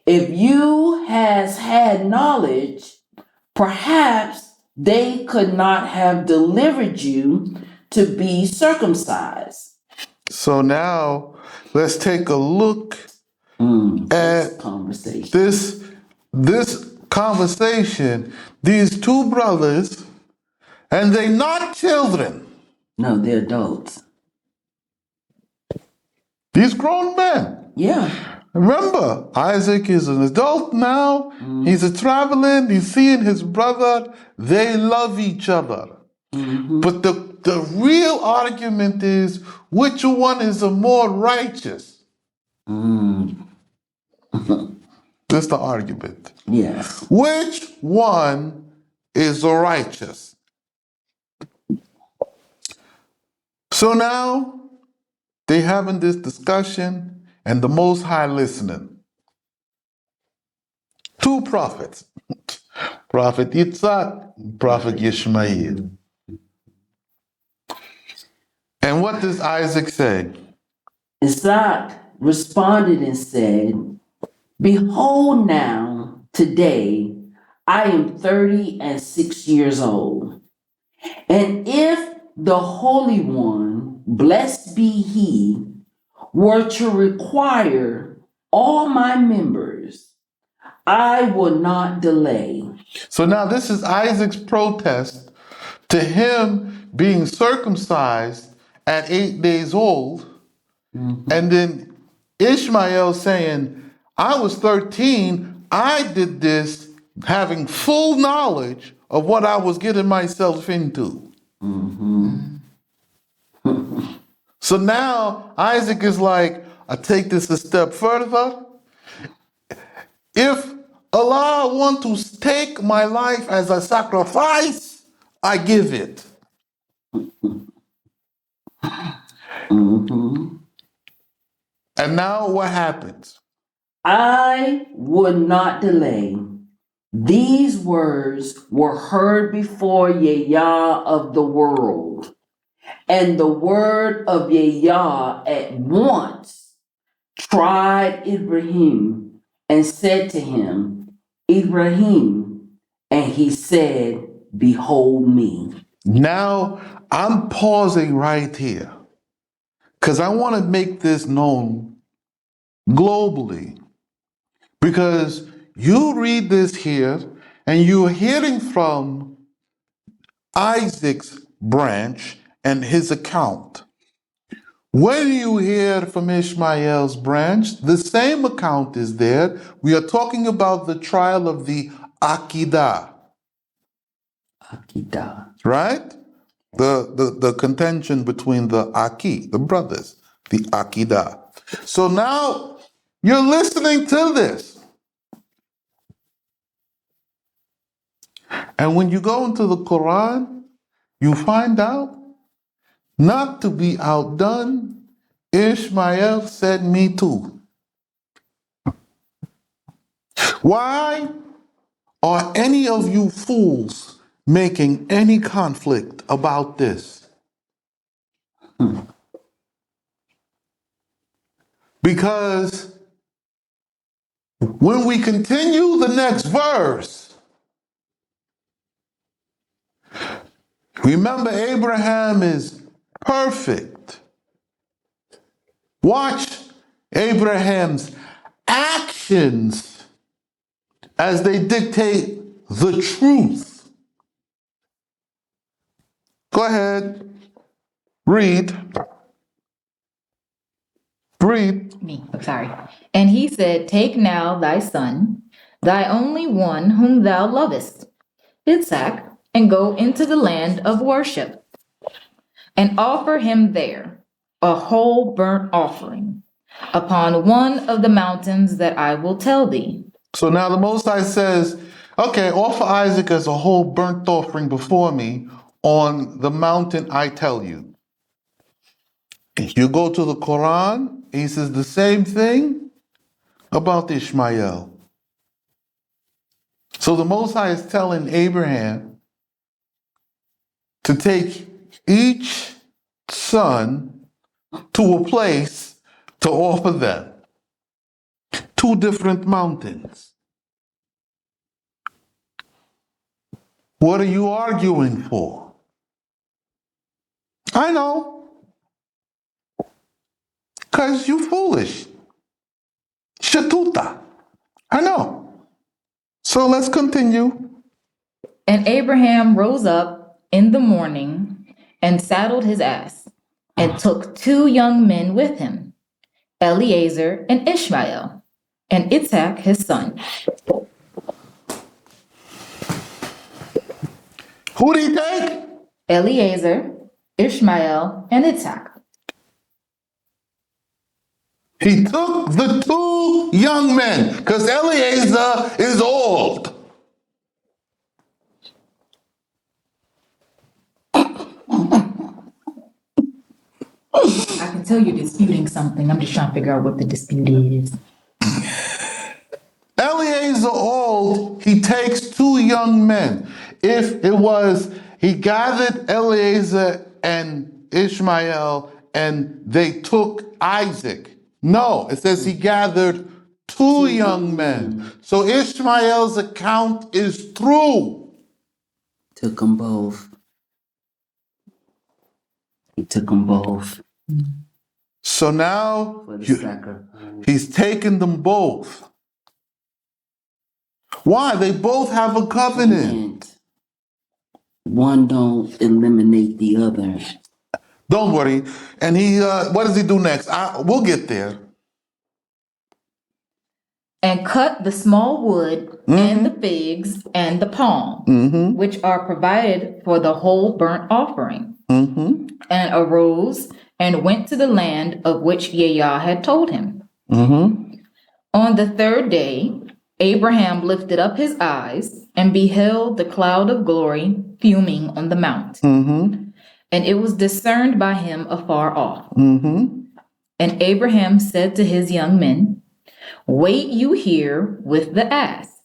Speaker 2: If you has had knowledge, perhaps they could not have delivered you to be circumcised.
Speaker 1: So now let's take a look at this conversation. These 2 brothers, and they're not children.
Speaker 2: No, they're adults.
Speaker 1: These grown men.
Speaker 2: Yeah.
Speaker 1: Remember, Isaac is an adult now. He's traveling. He's seeing his brother. They love each other. But the real argument is, which one is the more righteous? That's the argument.
Speaker 2: Yes.
Speaker 1: Which one is the righteous? So now they having this discussion, and the Most High listening. 2 prophets, Prophet Yitzhak, Prophet Ishmael. And what does Isaac say?
Speaker 2: Isaac responded and said, behold now, today, I am 36 years old. And if the Holy One, blessed be he, were to require all my members, I will not delay.
Speaker 1: So now this is Isaac's protest to him being circumcised at 8 days old. And then Ishmael saying, I was 13, I did this having full knowledge of what I was getting myself into. So now Isaac is like, I take this a step further. If Allah want to take my life as a sacrifice, I give it. And now what happens?
Speaker 2: I would not delay. These words were heard before Yah of the world. And the word of Yah at once tried Ibrahim and said to him, Ibrahim, and he said, behold me.
Speaker 1: Now, I'm pausing right here because I want to make this known globally. Because you read this here and you're hearing from Isaac's branch and his account. When you hear from Ishmael's branch, the same account is there. We are talking about the trial of the Akedah,
Speaker 2: Akida.
Speaker 1: right? The contention between the Aki, the brothers, the Akedah. So now you're listening to this. And when you go into the Quran, you find out, not to be outdone, Ishmael said, me too. Why are any of you fools making any conflict about this? Because when we continue the next verse, remember Abraham is perfect. Watch Abraham's actions as they dictate the truth. Go ahead. Read. Read.
Speaker 4: Me, I'm sorry. And he said, take now thy son, thy only one whom thou lovest, Isaac, and go into the land of worship, and offer him there a whole burnt offering upon one of the mountains that I will tell thee.
Speaker 1: So now the Most High says, okay, offer Isaac as a whole burnt offering before me on the mountain I tell you. You go to the Quran, he says the same thing about Ishmael. So the Most High is telling Abraham to take each son to a place to offer them. Two different mountains. What are you arguing for? I know. Because you foolish. Shatuta. I know. So let's continue.
Speaker 4: And Abraham rose up in the morning and saddled his ass, and took 2 young men with him, Eliezer and Ishmael, and Isaac his son.
Speaker 1: Who did he take?
Speaker 4: Eliezer, Ishmael, and Isaac.
Speaker 1: He took the 2 young men because Eliezer is old.
Speaker 3: I can tell you're disputing something. I'm just trying to figure out what the dispute is.
Speaker 1: Eliezer old, he takes 2 young men. If it was, he gathered Eliezer and Ishmael and they took Isaac. No, it says he gathered 2 young men. So Ishmael's account is true.
Speaker 2: Took them both. He took them both
Speaker 1: So now
Speaker 2: for the sacrifice.
Speaker 1: he's taken them both. Why? They both have a covenant.
Speaker 2: One don't eliminate the other.
Speaker 1: Don't worry. And he, what does he do next? We'll get there.
Speaker 4: And cut the small wood and the figs and the palm, which are provided for the whole burnt offering, and arose and went to the land of which Yahweh had told him. On the 3rd day, Abraham lifted up his eyes and beheld the cloud of glory fuming on the mount. And it was discerned by him afar off. And Abraham said to his young men, wait you here with the ass,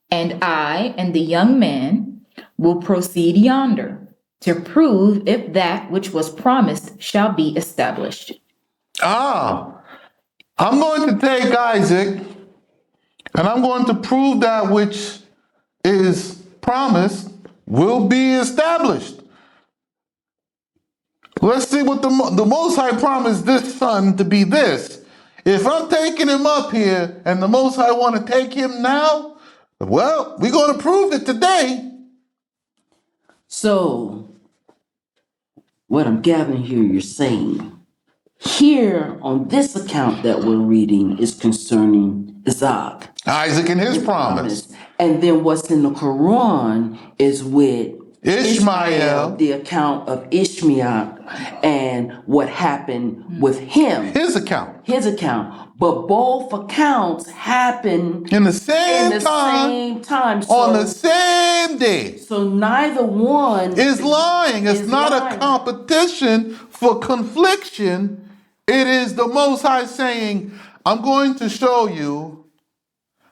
Speaker 4: and I and the young man will proceed yonder to prove if that which was promised shall be established.
Speaker 1: I'm going to take Isaac and I'm going to prove that which is promised will be established. Let's see what the Most High promised this son to be this. If I'm taking him up here and the Most High want to take him now, well, we're going to prove it today.
Speaker 2: So, what I'm gathering here, you're saying, here on this account that we're reading is concerning Isaac.
Speaker 1: Isaac and his promise.
Speaker 2: And then what's in the Quran is with
Speaker 1: Ishmael,
Speaker 2: the account of Ishmael and what happened with him.
Speaker 1: his account.
Speaker 2: His account. But both accounts happen
Speaker 1: In the same
Speaker 2: time.
Speaker 1: on the same day.
Speaker 2: So neither one
Speaker 1: Is lying. It's
Speaker 2: is
Speaker 1: not
Speaker 2: lying.
Speaker 1: a competition for confliction. It is the Most High saying, I'm going to show you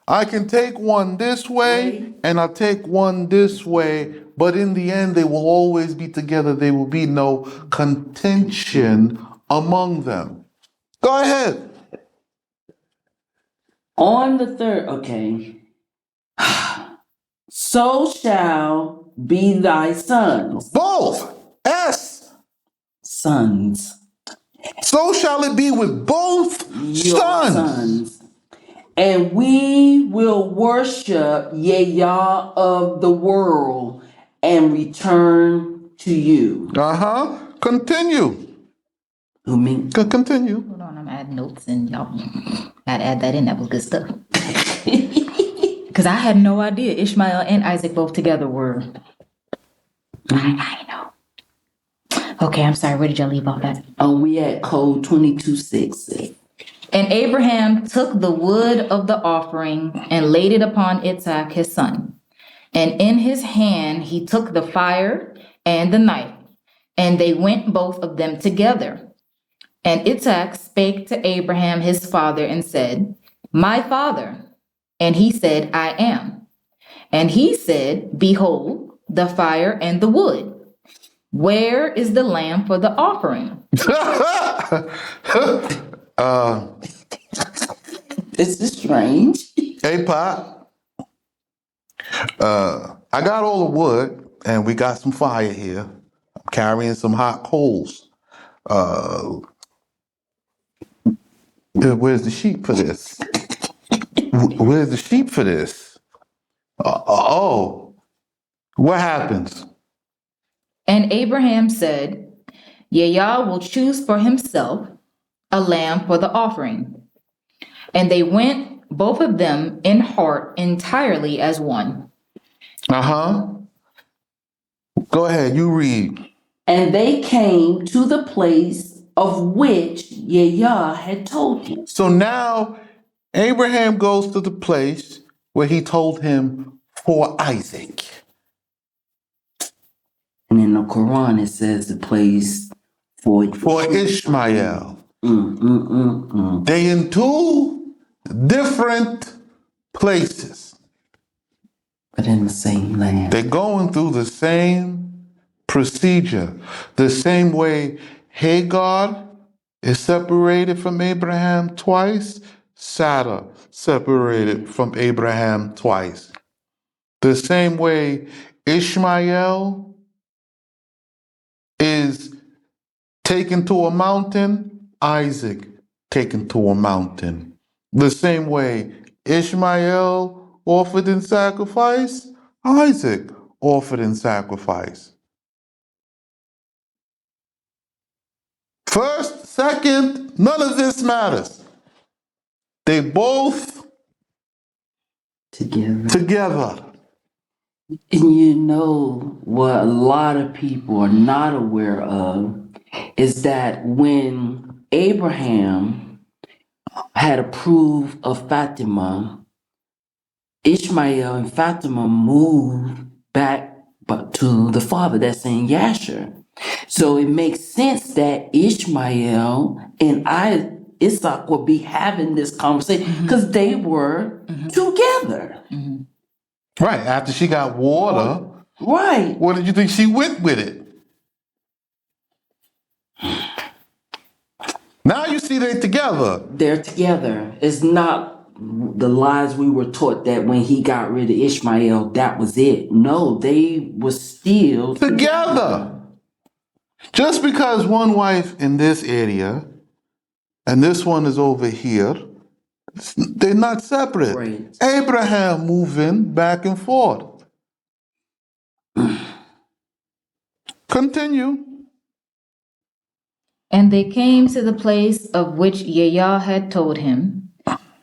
Speaker 1: I can take one this way and I'll take one this way, but in the end, they will always be together. There will be no contention among them. Go ahead.
Speaker 2: On the third, okay. So shall be thy sons.
Speaker 1: Both.
Speaker 2: Sons.
Speaker 1: So shall it be with both
Speaker 2: Your
Speaker 1: sons.
Speaker 2: And we will worship Yah of the world and return to you.
Speaker 1: Continue.
Speaker 2: Who mean?
Speaker 1: Continue.
Speaker 4: Hold on, I'm adding notes and y'all gotta add that in. That was good stuff. Because I had no idea Ishmael and Isaac both together were. I know. Okay, I'm sorry. Where did y'all leave off at?
Speaker 2: We at code 22:6.
Speaker 4: And Abraham took the wood of the offering and laid it upon Isaac his son. And in his hand he took the fire and the knife, and they went both of them together. And Isaac spake to Abraham his father and said, My father. And he said, I am. And he said, Behold, the fire and the wood. Where is the lamb for the offering?
Speaker 2: This is strange.
Speaker 1: Hey, Pop. I got all the wood, and we got some fire here. I'm carrying some hot coals. Where's the sheep for this? Where's the sheep for this? What happens?
Speaker 4: And Abraham said, Yah will choose for himself a lamb for the offering. And they went, both of them, in heart entirely as one.
Speaker 1: Go ahead, you read.
Speaker 2: And they came to the place of which Yah had told him.
Speaker 1: So now Abraham goes to the place where he told him for Isaac.
Speaker 2: And in the Quran, it says the place for
Speaker 1: Ishmael. They in two different places.
Speaker 2: But in the same land.
Speaker 1: They're going through the same procedure. The same way Hagar is separated from Abraham twice, Sarah separated from Abraham twice. The same way Ishmael is taken to a mountain, Isaac taken to a mountain. The same way Ishmael offered in sacrifice, Isaac offered in sacrifice. First, second, none of this matters. They both together.
Speaker 2: And you know what a lot of people are not aware of is that when Abraham had approved of Fatima, Ishmael and Fatima moved back to the father that's in Yasher. So it makes sense that Ishmael and Isaac will be having this conversation because they were together.
Speaker 1: Right, after she got water.
Speaker 2: Right.
Speaker 1: What did you think she went with it? Now you see they're together.
Speaker 2: They're together. It's not the lies we were taught that when he got rid of Ishmael, that was it. No, they were still
Speaker 1: Together. Just because one wife in this area and this one is over here, they're not separate.
Speaker 2: Right.
Speaker 1: Abraham moving back and forth. Continue.
Speaker 4: And they came to the place of which Yahweh had told him.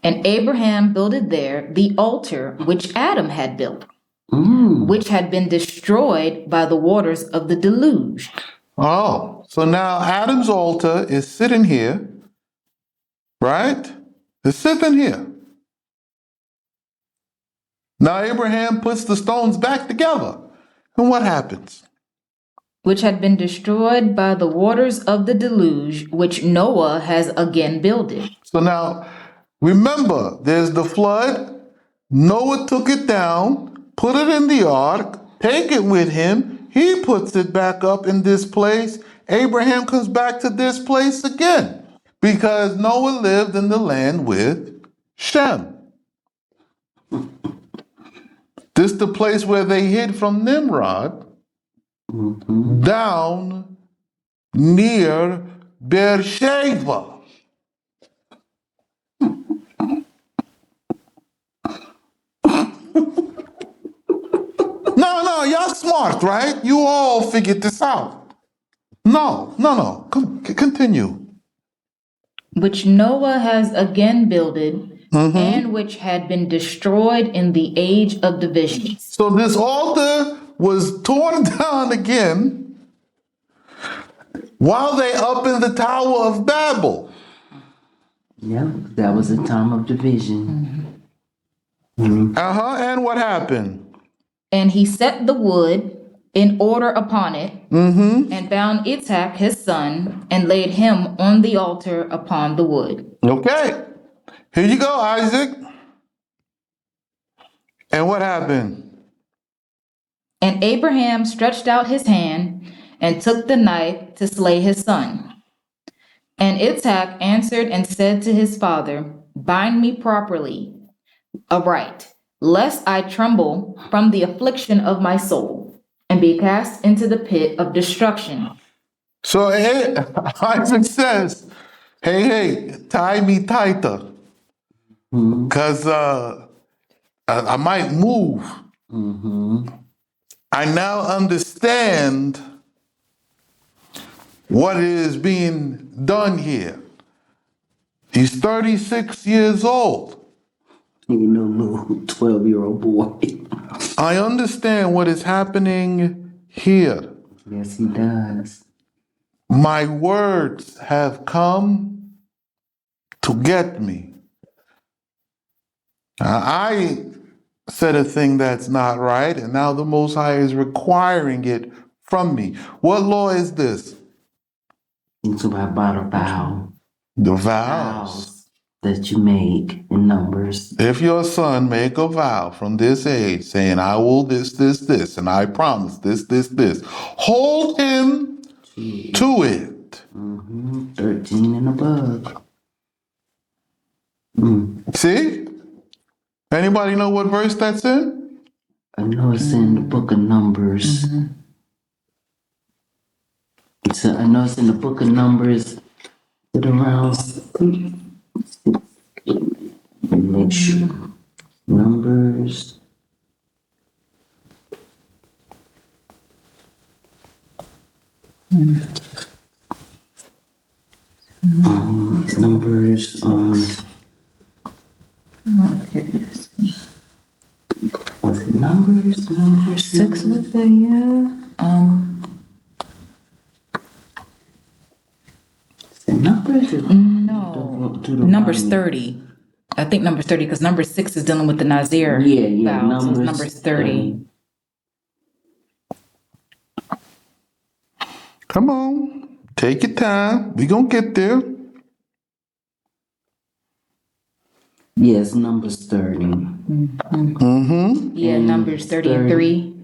Speaker 4: And Abraham builded there the altar which Adam had built, which had been destroyed by the waters of the deluge.
Speaker 1: Oh, so now Adam's altar is sitting here, right? It's sitting here. Now Abraham puts the stones back together. And what happens?
Speaker 4: Which had been destroyed by the waters of the deluge, which Noah has again builded.
Speaker 1: So now, remember, there's the flood. Noah took it down, put it in the ark, take it with him. He puts it back up in this place. Abraham comes back to this place again because Noah lived in the land with Shem. This is the place where they hid from Nimrod down near Beersheba. No, y'all smart, right? You all figured this out. No. Continue.
Speaker 4: Which Noah has again builded, and which had been destroyed in the age of divisions.
Speaker 1: So this altar was torn down again while they up in the Tower of Babel.
Speaker 2: Yeah, that was a time of division.
Speaker 1: And what happened?
Speaker 4: And he set the wood in order upon it, and bound Isaac his son, and laid him on the altar upon the wood.
Speaker 1: Okay, here you go, Isaac. And what happened?
Speaker 4: And Abraham stretched out his hand and took the knife to slay his son. And Isaac answered and said to his father, Bind me properly, aright, lest I tremble from the affliction of my soul, and be cast into the pit of destruction.
Speaker 1: So Isaac says, hey, tie me tighter, because I might move. I now understand what is being done here. He's 36 years old.
Speaker 2: You know, little 12-year-old boy.
Speaker 1: I understand what is happening here.
Speaker 2: Yes, he does.
Speaker 1: My words have come to get me. I said a thing that's not right, and now the Most High is requiring it from me. What law is this?
Speaker 2: It's about a vow.
Speaker 1: The vows.
Speaker 2: That you make in Numbers.
Speaker 1: If your son make a vow from this age, saying, I will this, and I promise this, hold him to it.
Speaker 2: 13 and above.
Speaker 1: See? Anybody know what verse that's in?
Speaker 2: I know it's in the book of Numbers. I know it's in the book of Numbers. It around. Let me make sure. Numbers. Numbers. Was it Numbers? Number 6
Speaker 4: with the,
Speaker 2: Is it Numbers?
Speaker 4: no. Numbers 30. I think Numbers 30, because number 6 is dealing with the Nazir.
Speaker 2: Yeah.
Speaker 4: vow, so it's Numbers 30.
Speaker 1: Come on. Take your time. We gonna get there.
Speaker 2: Yes, Numbers 30.
Speaker 4: Yeah, Numbers 30 and 3.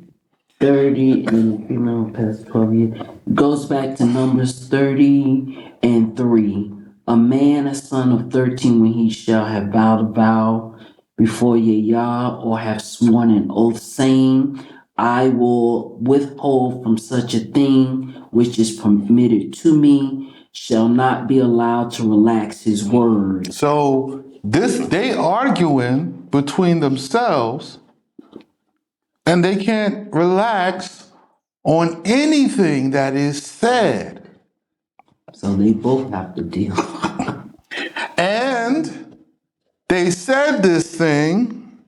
Speaker 2: 30 and female past 12 years. Goes back to Numbers 30 and 3. A man, a son of 13, when he shall have vowed a vow before Yahweh, or have sworn an oath, saying, I will withhold from such a thing which is permitted to me shall not be allowed to relax his word.
Speaker 1: So they arguing between themselves, and they can't relax on anything that is said.
Speaker 2: So they both have to deal.
Speaker 1: And they said this thing,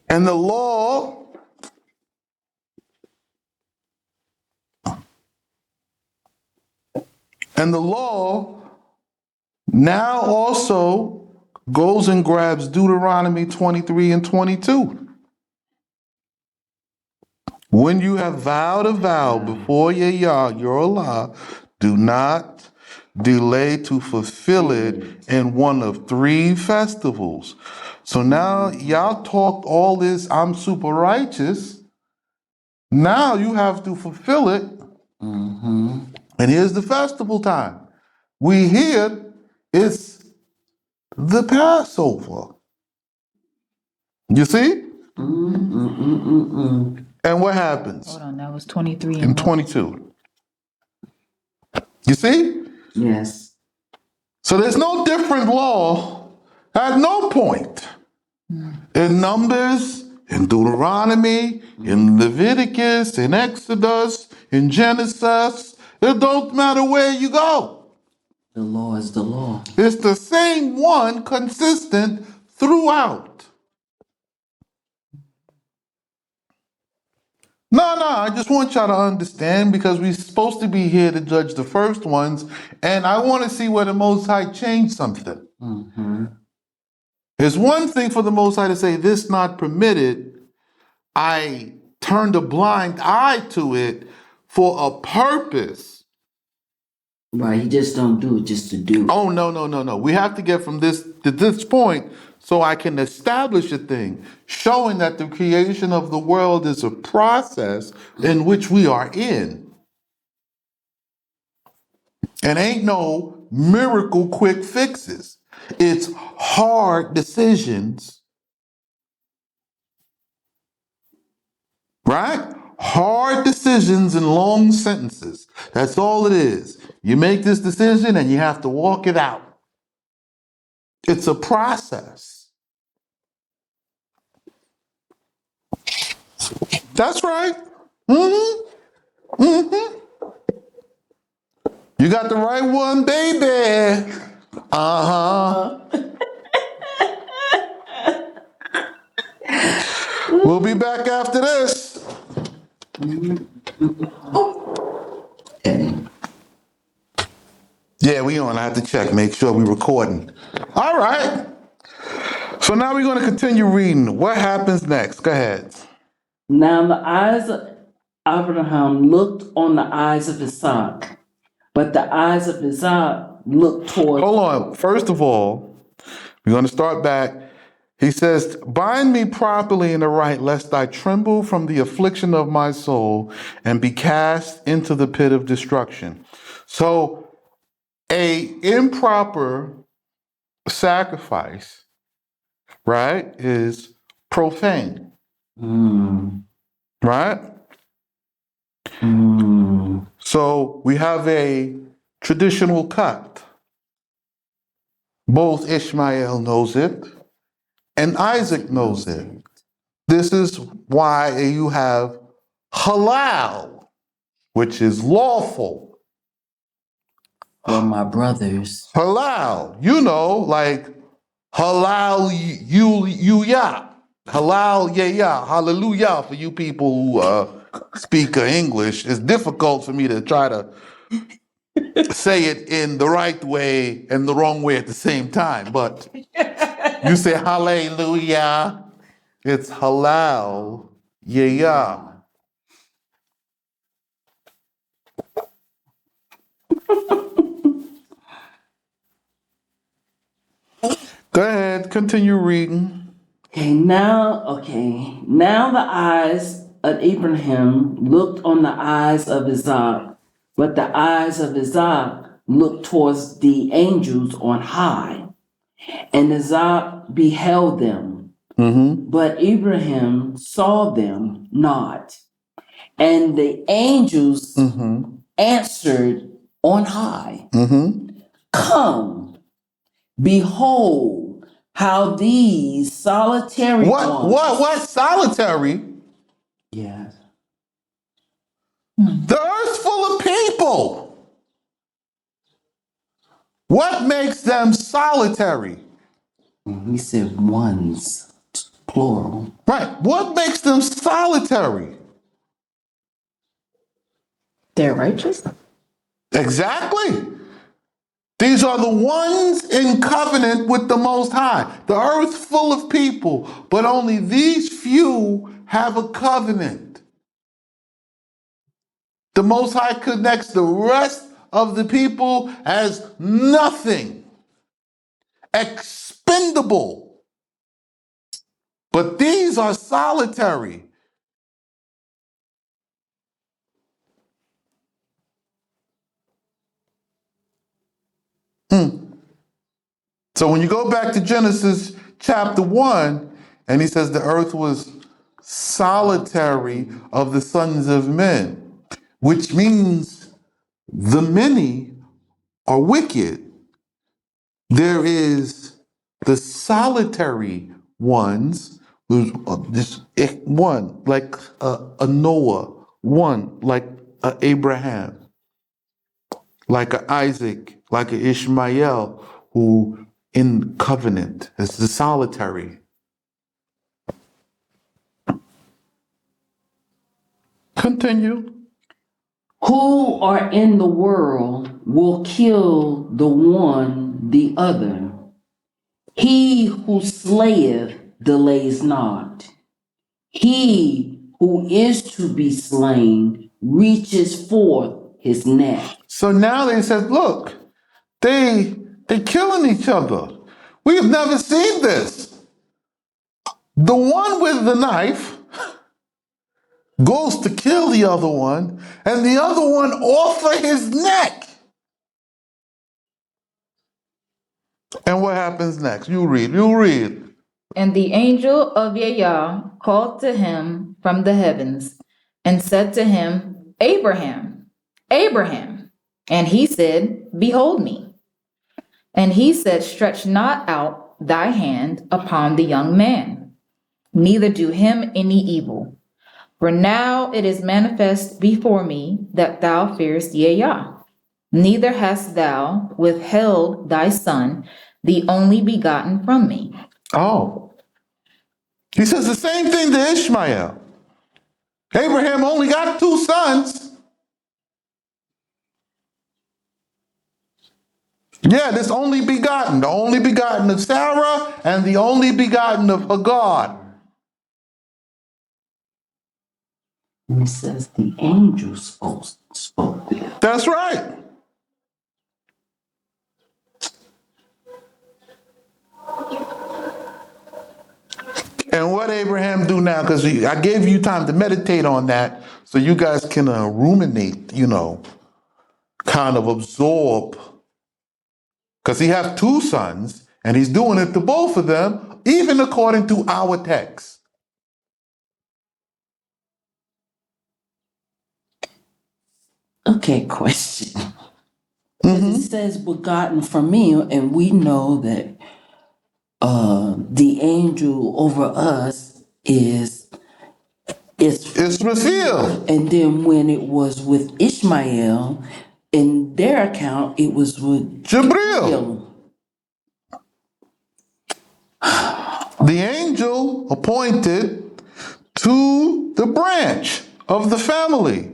Speaker 1: and the law now also goes and grabs Deuteronomy 23 and 22. When you have vowed a vow before Yah, your Allah, do not delay to fulfill it in one of 3 festivals. So now y'all talked all this, I'm super righteous. Now you have to fulfill it. And here's the festival time. We hear it's the Passover. You see? And what happens?
Speaker 4: Hold on, that was 23
Speaker 1: In
Speaker 4: and what?
Speaker 1: 22. You see?
Speaker 2: Yes.
Speaker 1: So there's no different law at no point. In Numbers, in Deuteronomy, in Leviticus, in Exodus, in Genesis, it don't matter where you go.
Speaker 2: The law is the law.
Speaker 1: It's the same one consistent throughout. No, I just want y'all to understand because we're supposed to be here to judge the first ones, and I want to see where the Most High changed something. It's one thing for the Most High to say, this not permitted. I turned a blind eye to it for a purpose.
Speaker 2: Right, he just don't do it just to do it.
Speaker 1: Oh, no. We have to get from this to this point so I can establish a thing, showing that the creation of the world is a process in which we are in. And ain't no miracle quick fixes. It's hard decisions, right? Hard decisions and long sentences. That's all it is. You make this decision and you have to walk it out. It's a process. That's right. You got the right one, baby. We'll be back after this. Yeah, we on. I have to check, make sure we're recording. All right. So now we're going to continue reading. What happens next? Go ahead.
Speaker 2: Now the eyes of Abraham looked on the eyes of Isaac, but the eyes of Isaac looked towards...
Speaker 1: Hold on. First of all, we're going to start back. He says, bind me properly in the right, lest I tremble from the affliction of my soul and be cast into the pit of destruction. So a improper sacrifice, right, is profane. Right? So we have a traditional cut. Both Ishmael knows it and Isaac knows it. This is why you have halal, which is lawful.
Speaker 2: For my brothers.
Speaker 1: Halal, like halal ya. Halal ya, hallelujah for you people who speak English. It's difficult for me to try to say it in the right way and the wrong way at the same time. But you say hallelujah, it's halal ya. Go ahead, continue reading.
Speaker 2: Now the eyes of Abraham looked on the eyes of Isaac, but the eyes of Isaac looked towards the angels on high. And Isaac beheld them, but Abraham saw them not. And the angels answered on high, come, behold, how these solitary ones.
Speaker 1: What solitary?
Speaker 2: Yes.
Speaker 1: The earth's full of people. What makes them solitary?
Speaker 2: He said ones, plural.
Speaker 1: Right. What makes them solitary?
Speaker 3: They're righteous.
Speaker 1: Exactly. These are the ones in covenant with the Most High. The earth's full of people, but only these few have a covenant. The Most High connects the rest of the people as nothing, expendable. But these are solitary. So when you go back to Genesis chapter 1, and he says the earth was solitary of the sons of men, which means the many are wicked. There is the solitary ones, who's this one like a Noah, one like a Abraham, like a Isaac, like a Ishmael, who in covenant is the solitary. Continue.
Speaker 2: Who are in the world will kill the one the other. He who slayeth delays not. He who is to be slain reaches forth his neck.
Speaker 1: So now they said, look, they killing each other. We have never seen this. The one with the knife goes to kill the other one, and the other one offer his neck. And what happens next? You read.
Speaker 4: And the angel of Yah called to him from the heavens and said to him, Abraham, Abraham. And he said, Behold me. And he said, Stretch not out thy hand upon the young man, neither do him any evil. For now it is manifest before me that thou fearest Yah, neither hast thou withheld thy son, the only begotten from me.
Speaker 1: Oh. He says the same thing to Ishmael. Abraham only got 2 sons. Yeah, this only begotten, the only begotten of Sarah and the only begotten of Hagar.
Speaker 2: And it says the angel spoke this.
Speaker 1: That's right. And what Abraham do now, because I gave you time to meditate on that so you guys can ruminate, kind of absorb. Because he has 2 sons, and he's doing it to both of them, even according to our text.
Speaker 2: Okay, question. It says begotten from me, and we know that the angel over us is
Speaker 1: It's revealed.
Speaker 2: and then when it was with Ishmael, in their account, it was with
Speaker 1: Jibril.
Speaker 2: Gabriel.
Speaker 1: The angel appointed to the branch of the family.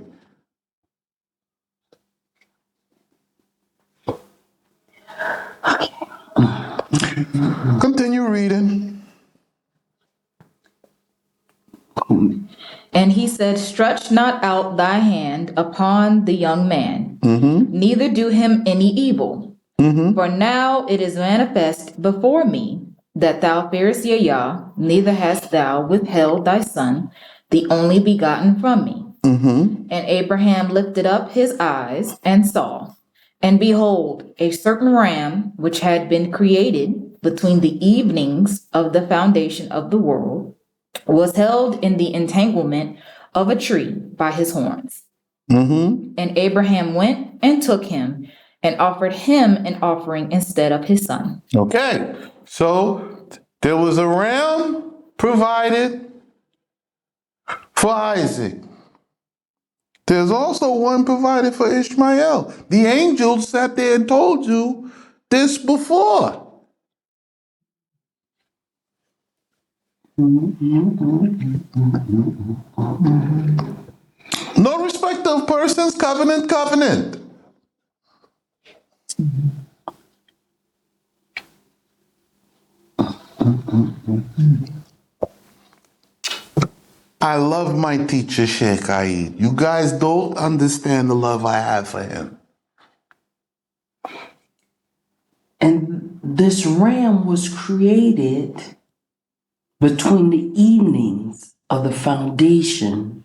Speaker 1: Continue reading.
Speaker 4: And he said, Stretch not out thy hand upon the young man, neither do him any evil. For now it is manifest before me that thou fearest Yah, neither hast thou withheld thy son, the only begotten from me. And Abraham lifted up his eyes and saw, and behold, a certain ram which had been created between the evenings of the foundation of the world was held in the entanglement of a tree by his horns.
Speaker 1: Mm-hmm.
Speaker 4: And Abraham went and took him and offered him an offering instead of his son.
Speaker 1: Okay. So there was a ram provided for Isaac. There's also one provided for Ishmael. The angels sat there and told you this before. No respect of persons, covenant, covenant. I love my teacher, Sheikh Aid. You guys don't understand the love I have for him.
Speaker 2: And this ram was created between the evenings of the foundation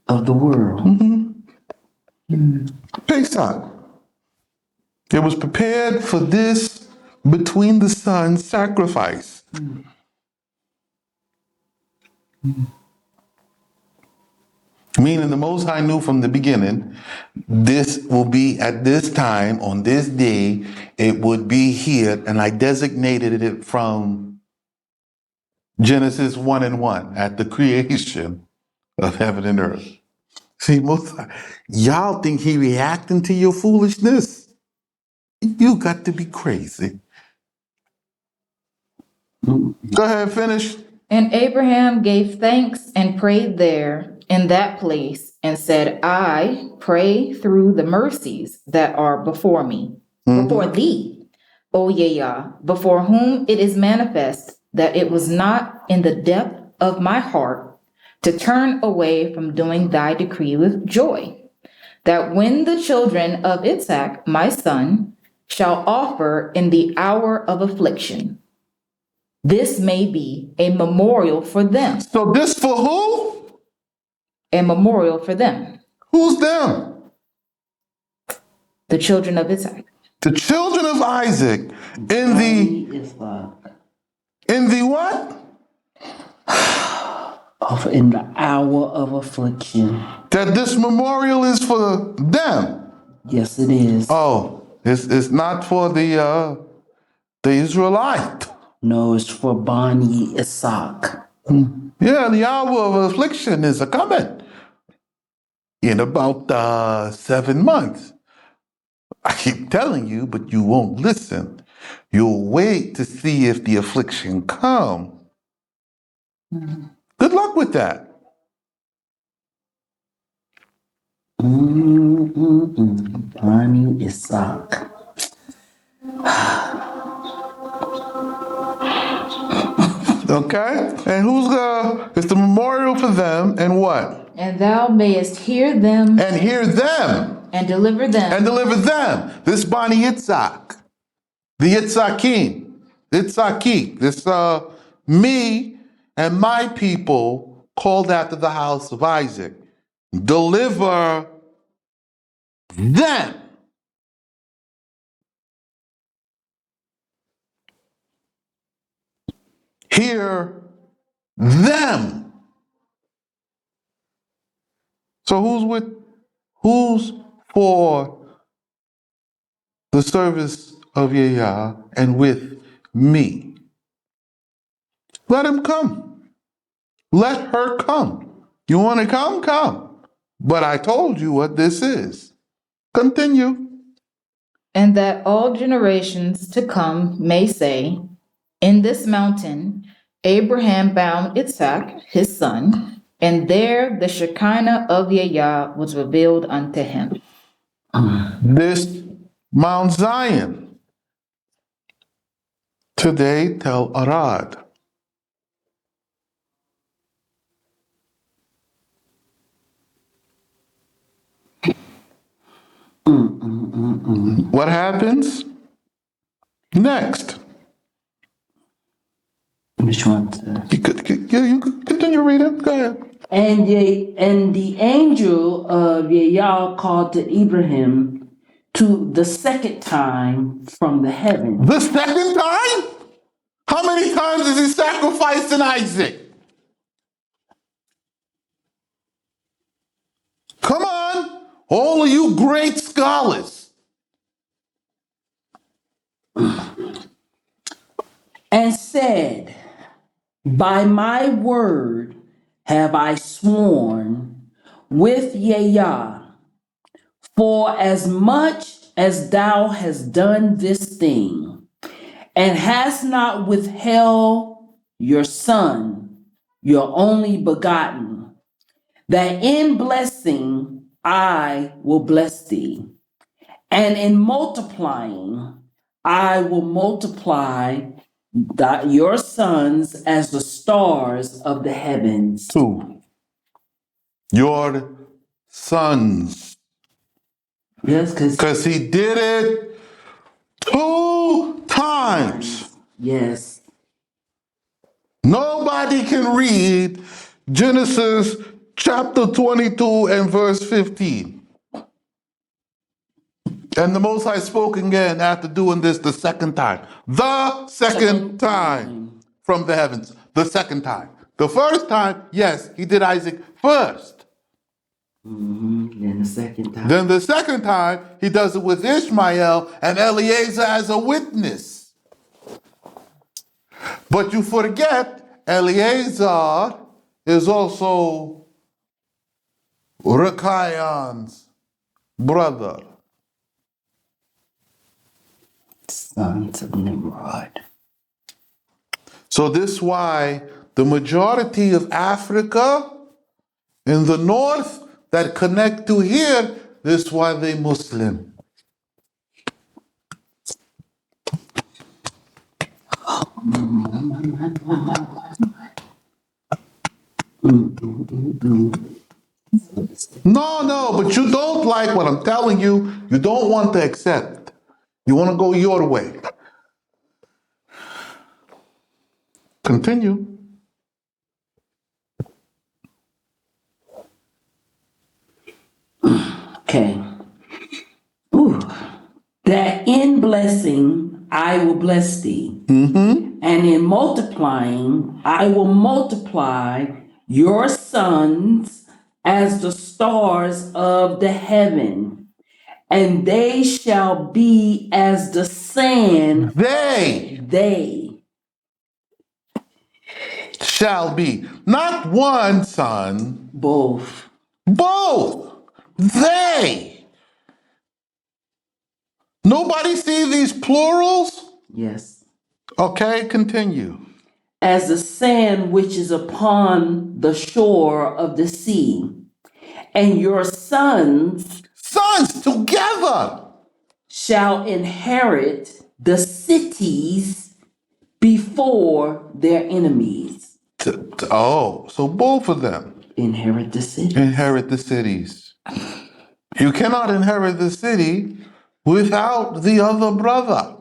Speaker 2: of the world.
Speaker 1: Pesach. It was prepared for this between the sun sacrifice. Meaning the Most High knew from the beginning, this will be at this time, on this day, it would be here, and I designated it from Genesis 1 and 1, at the creation of heaven and earth. See, Most High, y'all think he reacting to your foolishness? You got to be crazy. Go ahead, finish.
Speaker 4: And Abraham gave thanks and prayed there in that place and said, I pray through the mercies that are before me, before thee, O Yah, before whom it is manifest that it was not in the depth of my heart to turn away from doing thy decree with joy, that when the children of Isaac, my son, shall offer in the hour of affliction, this may be a memorial for them.
Speaker 1: So this for who?
Speaker 4: A memorial for them.
Speaker 1: Who's them?
Speaker 4: The children of Isaac.
Speaker 1: The children of Isaac in the what?
Speaker 2: In the hour of affliction.
Speaker 1: That this memorial is for them.
Speaker 2: Yes, it is.
Speaker 1: Oh, it's not for the Israelite.
Speaker 2: No, it's for Bani Isaac.
Speaker 1: Yeah, the hour of affliction is a coming in about 7 months. I keep telling you, but you won't listen. You'll wait to see if the affliction come. Good luck with that.
Speaker 2: Bani Isaac.
Speaker 1: Okay? And it's the memorial for them, and what?
Speaker 4: And thou mayest hear them
Speaker 1: And hear them.
Speaker 4: and deliver them.
Speaker 1: And deliver them. This Bani Yitzhak. The Yitzhaki. This me and my people called after the house of Isaac. Deliver them. Hear them. So who's for the service of Yah and with me? Let him come. Let her come. You want to come? Come. But I told you what this is. Continue.
Speaker 4: And that all generations to come may say, in this mountain Abraham bound Isaac, his son, and there the Shekinah of Yah was revealed unto him.
Speaker 1: This Mount Zion. Today, Tel Arad. What happens next?
Speaker 2: Which one?
Speaker 1: You could continue reading. Go ahead.
Speaker 2: And the angel of Yah called to Abraham to the second time from the heaven.
Speaker 1: The second time? How many times is he sacrificing Isaac? Come on, all of you great scholars.
Speaker 2: And said, by my word have I sworn with Yah, for as much as thou hast done this thing, and hast not withheld your son, your only begotten, that in blessing I will bless thee, and in multiplying I will multiply your sons as the stars of the heavens.
Speaker 1: 2. Your sons.
Speaker 2: Yes,
Speaker 1: Because he did it 2 times.
Speaker 2: yes.
Speaker 1: Nobody can read Genesis chapter 22 and verse 15. And the Most High spoke again after doing this the second time. The second time from the heavens. The second time. The first time, yes, he did Isaac first.
Speaker 2: Then the second time.
Speaker 1: Then the second time, he does it with Ishmael and Eliezer as a witness. But you forget, Eliezer is also Rekayan's brother.
Speaker 2: Sons of Nimrod.
Speaker 1: So this is why the majority of Africa in the north that connect to here, this is why they Muslim. No, but you don't like what I'm telling you. You don't want to accept. You want to go your way. Continue.
Speaker 2: Okay. Ooh. That in blessing I will bless thee, and in multiplying I will multiply your sons as the stars of the heaven, and they shall be as the sand. They
Speaker 1: shall be. Not one son.
Speaker 2: both.
Speaker 1: They. Nobody see these plurals?
Speaker 2: Yes.
Speaker 1: Okay, continue.
Speaker 2: As the sand which is upon the shore of the sea, and your sons
Speaker 1: together
Speaker 2: shall inherit the cities before their enemies.
Speaker 1: So both of them
Speaker 2: Inherit the city.
Speaker 1: inherit the cities. You cannot inherit the city without the other brother.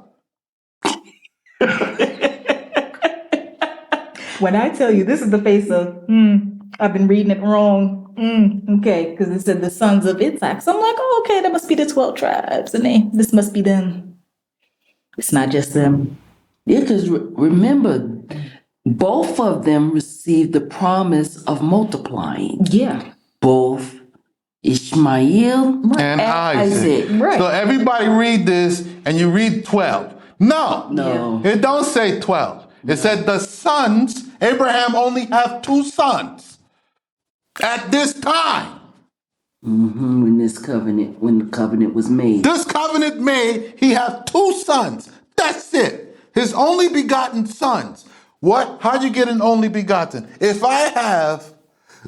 Speaker 3: When I tell you, this is the face of, I've been reading it wrong. Okay, because it said the sons of Isaac. So I'm like, oh, okay, that must be the 12 tribes. And this must be them. It's not just them.
Speaker 2: Yeah, because remember, both of them received the promise of multiplying.
Speaker 3: Yeah.
Speaker 2: Both Ishmael
Speaker 1: And Isaac.
Speaker 3: Right.
Speaker 1: So everybody read this and you read 12. No. It don't say 12. It said the sons, Abraham only have 2 sons at this time.
Speaker 2: When the covenant was made.
Speaker 1: This covenant made, he have 2 sons. That's it. His only begotten sons. What? How'd you get an only begotten? If I have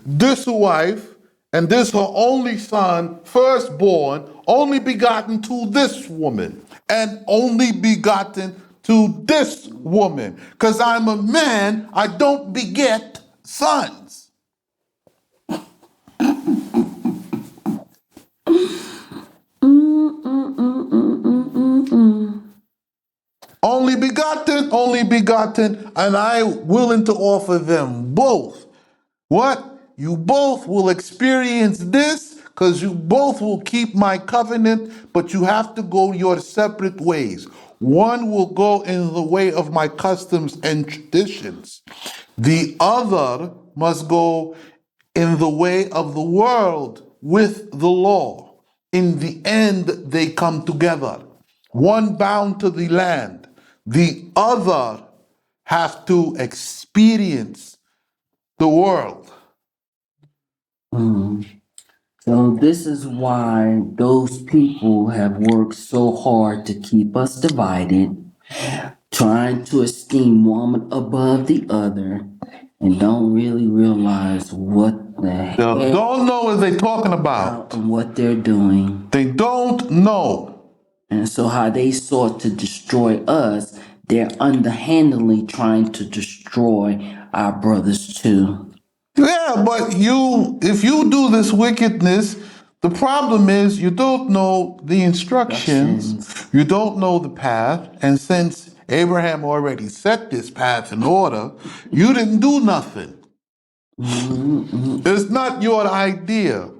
Speaker 1: this wife and this her only son, firstborn, only begotten to this woman, and only begotten to this woman. Because I'm a man, I don't beget sons. Only begotten, and I willing to offer them both. What? You both will experience this because you both will keep my covenant, but you have to go your separate ways. One will go in the way of my customs and traditions. The other must go in the way of the world with the law. In the end, they come together. One bound to the land, the other have to experience the world.
Speaker 2: So this is why those people have worked so hard to keep us divided, trying to esteem one above the other, and don't really realize what the
Speaker 1: They
Speaker 2: heck
Speaker 1: don't know what they're talking about.
Speaker 2: and what they're doing.
Speaker 1: They don't know.
Speaker 2: And so how they sought to destroy us, they're underhandedly trying to destroy our brothers too.
Speaker 1: Yeah, but if you do this wickedness, the problem is you don't know the instructions, you don't know the path, and since Abraham already set this path in order, you didn't do nothing. It's not your idea.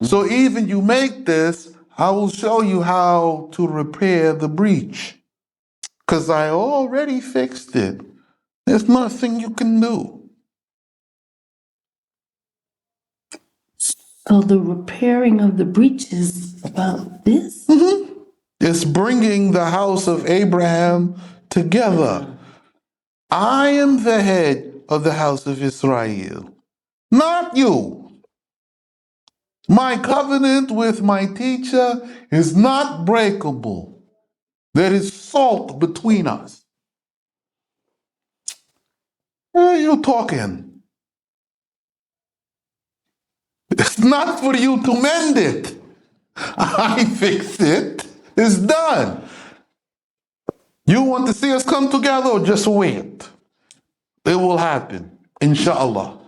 Speaker 1: So even you make this, I will show you how to repair the breach. Because I already fixed it. There's nothing you can do.
Speaker 2: So the repairing of the breach is about this?
Speaker 1: It's bringing the house of Abraham together. I am the head of the house of Israel, not you. My covenant with my teacher is not breakable. There is salt between us. You're talking. It's not for you to mend it. I fixed it. It's done. You want to see us come together or just wait? It will happen. Inshallah.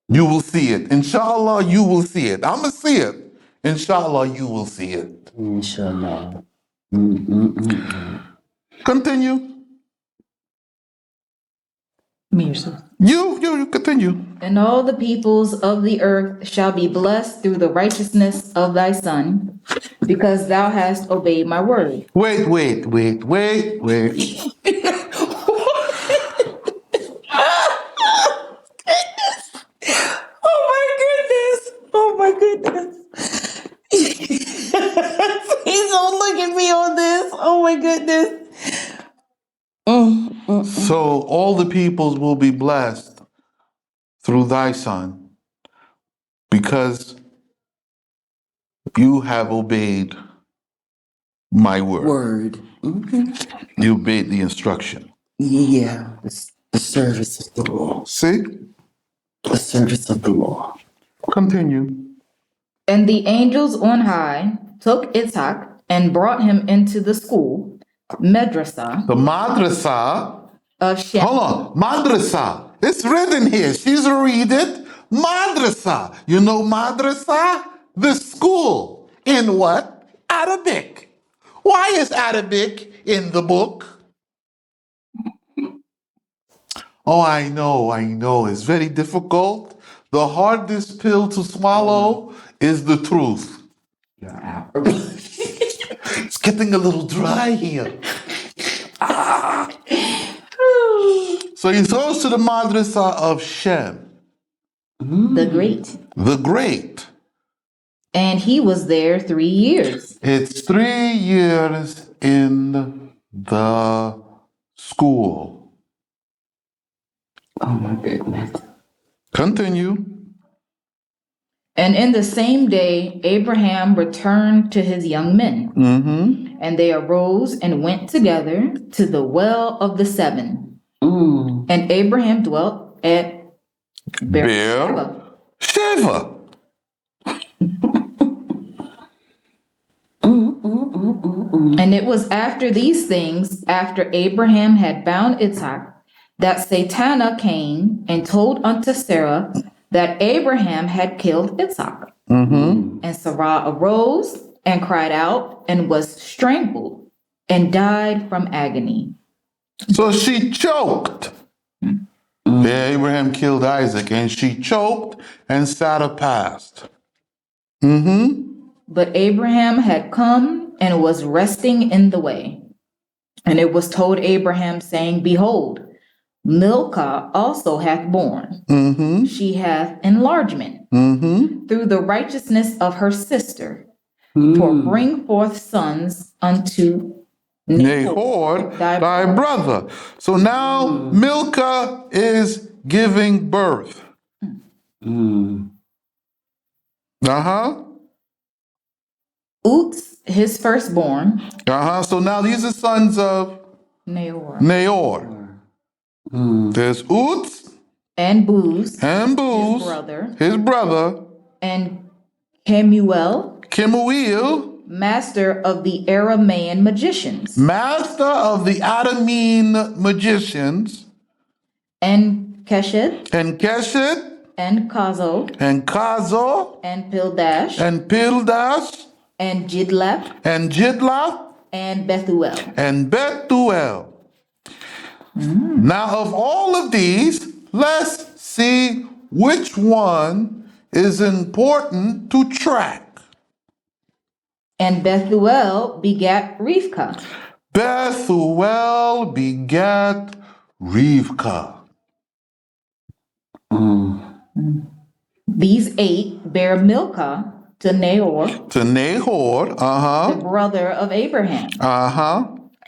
Speaker 1: You will see it. Inshallah, you will see it. I'm going to see it. Inshallah, you will see it.
Speaker 2: Inshallah.
Speaker 1: Continue.
Speaker 3: Mirza.
Speaker 1: You continue.
Speaker 4: And all the peoples of the earth shall be blessed through the righteousness of thy Son, because thou hast obeyed my word.
Speaker 1: Wait.
Speaker 2: Oh my goodness. Please don't look at me on this. Oh my goodness.
Speaker 1: So all the peoples will be blessed through thy Son, because you have obeyed my word. You obeyed the instruction.
Speaker 2: Yeah, the service of the law.
Speaker 1: See?
Speaker 2: The service of the law.
Speaker 1: Continue.
Speaker 4: And the angels on high took Isaac and brought him into the school, Medrasah,
Speaker 1: The madrasa.
Speaker 4: of Shem.
Speaker 1: Hold on. Madrasa. It's written here. She's read it. Madrasa. You know madrasa? The school. In what? Arabic. Why is Arabic in the book? Oh, I know. It's very difficult. The hardest pill to swallow is the truth.
Speaker 2: You're out.
Speaker 1: It's getting a little dry here. So he goes to the madrasa of Shem,
Speaker 4: The Great.
Speaker 1: the Great.
Speaker 4: And he was there 3 years.
Speaker 1: It's 3 years in the school.
Speaker 2: Oh my goodness.
Speaker 1: Continue.
Speaker 4: And in the same day, Abraham returned to his young men. And they arose and went together to the well of the seven. And Abraham dwelt at Beersheba.
Speaker 1: Sheva.
Speaker 4: And it was after these things, after Abraham had bound Isaac, that Satana came and told unto Sarah that Abraham had killed Isaac. And Sarah arose and cried out and was strangled and died from agony.
Speaker 1: So she choked. Yeah, Abraham killed Isaac, and she choked and Sarah passed.
Speaker 4: But Abraham had come and was resting in the way. And it was told Abraham, saying, Behold, Milcah also hath borne.
Speaker 1: Mm-hmm.
Speaker 4: She hath enlargement
Speaker 1: Mm-hmm.
Speaker 4: through the righteousness of her sister. For bring forth sons unto
Speaker 1: Nahor, thy brother. So now Milcah is giving birth. Uh-huh.
Speaker 4: Uts, his firstborn,
Speaker 1: Uh-huh. So now these are sons of Nahor. There's Uts
Speaker 4: and Booz,
Speaker 1: and Booz, his brother,
Speaker 4: and Kemuel,
Speaker 1: Kemuel,
Speaker 4: master of the Aramaean magicians,
Speaker 1: master of the Adamene magicians,
Speaker 4: and Keshet,
Speaker 1: and Keshet,
Speaker 4: and Kazo,
Speaker 1: and Kazo,
Speaker 4: and Pildash,
Speaker 1: and Pildash,
Speaker 4: and Jidlap,
Speaker 1: and Jidlap,
Speaker 4: and Bethuel.
Speaker 1: and Bethuel. Now, of all of these, let's see which one is important to track.
Speaker 4: And Bethuel begat Rivkah.
Speaker 1: Bethuel begat Rivkah.
Speaker 4: These 8 bare Milcah to Nahor,
Speaker 1: To Nahor,
Speaker 4: the brother of Abraham,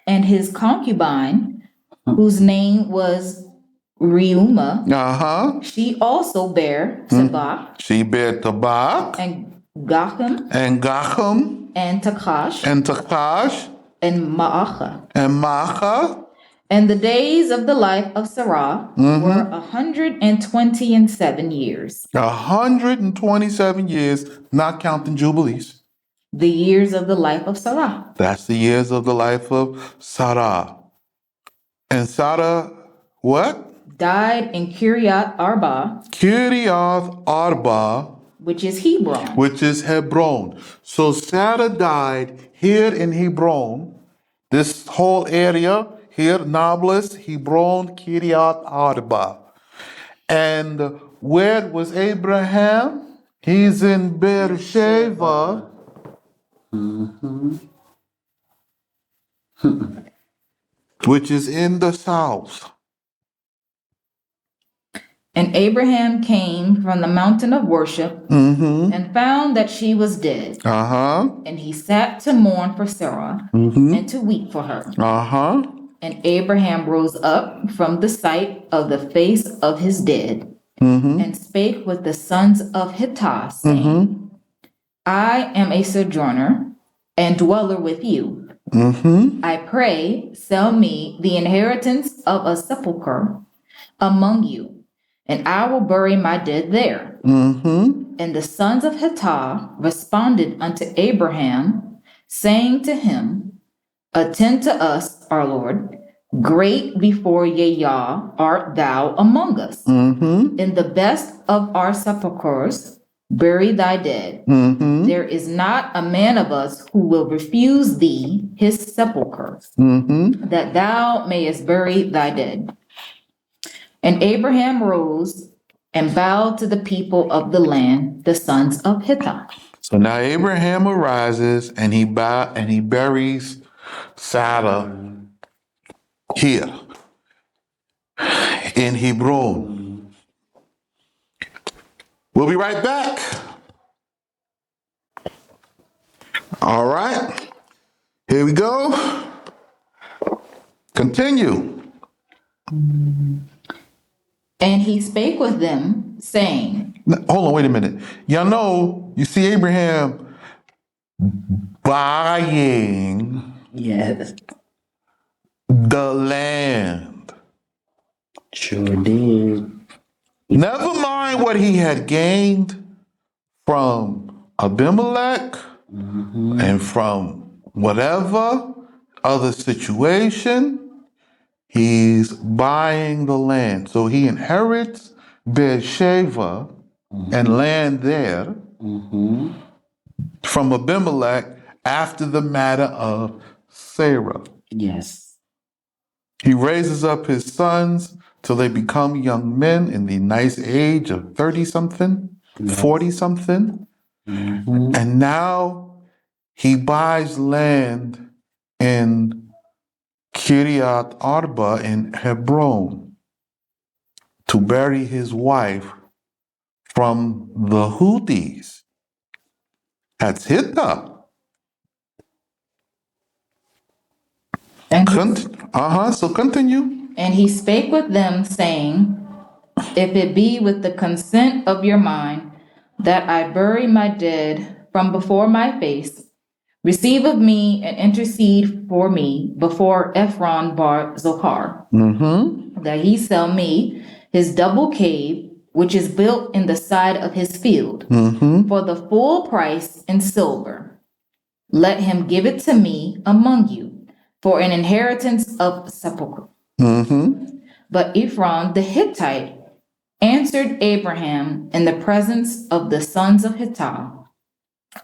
Speaker 1: and
Speaker 4: his concubine, whose name was Reumah. She also bare Sabach.
Speaker 1: She bare Tabak,
Speaker 4: And Gachem,
Speaker 1: and Gachem,
Speaker 4: and Takash,
Speaker 1: and Takash,
Speaker 4: and Maacha.
Speaker 1: and Macha.
Speaker 4: And the days of the life of Sarah were 127 years.
Speaker 1: 127 years, not counting jubilees.
Speaker 4: The years of the life of Sarah.
Speaker 1: That's the years of the life of Sarah. And Sarah, what?
Speaker 4: Died in Kiryat Arba,
Speaker 1: Kiriath Arba,
Speaker 4: which is Hebron.
Speaker 1: which is Hebron. So Sarah died here in Hebron. This whole area here, Nablus, Hebron, Kiriath Arba. And where was Abraham? He's in Beersheba. Which is in the south.
Speaker 4: And Abraham came from the mountain of worship and found that she was dead. And he sat to mourn for Sarah and to weep for her. And Abraham rose up from the sight of the face of his dead and spake with the sons of Hittah, saying, I am a sojourner and dweller with you. I pray, sell me the inheritance of a sepulchre among you, and I will bury my dead there. And the sons of Hittah responded unto Abraham, saying to him, Attend to us, our Lord. Great before Yah art thou among us. In the best of our sepulchres, bury thy dead. There is not a man of us who will refuse thee his sepulchre, that thou mayest bury thy dead. And Abraham rose and bowed to the people of the land, the sons of Hittah.
Speaker 1: So now Abraham arises and he buries Sarah here in Hebron. We'll be right back. All right. Here we go. Continue.
Speaker 4: And he spake with them, saying,
Speaker 1: Hold on, wait a minute. Y'all know, you see Abraham buying the land.
Speaker 2: Sure did.
Speaker 1: Never mind what he had gained from Abimelech and from whatever other situation. He's buying the land. So he inherits Beersheba and land there from Abimelech after the matter of Sarah.
Speaker 2: Yes.
Speaker 1: He raises up his sons till they become young men in the nice age of 30-something, 40-something. And now he buys land in Kiryat Arba in Hebron. to bury his wife from the Houthis. That's Hittite.
Speaker 4: And
Speaker 1: So continue.
Speaker 4: And he spake with them, saying, If it be with the consent of your mind that I bury my dead from before my face, receive of me and intercede for me before Ephron bar Zohar, that he sell me his double cave, which is built in the side of his field, for the full price in silver. Let him give it to me among you for an inheritance of sepulchre. But Ephron the Hittite answered Abraham in the presence of the sons of Hittah,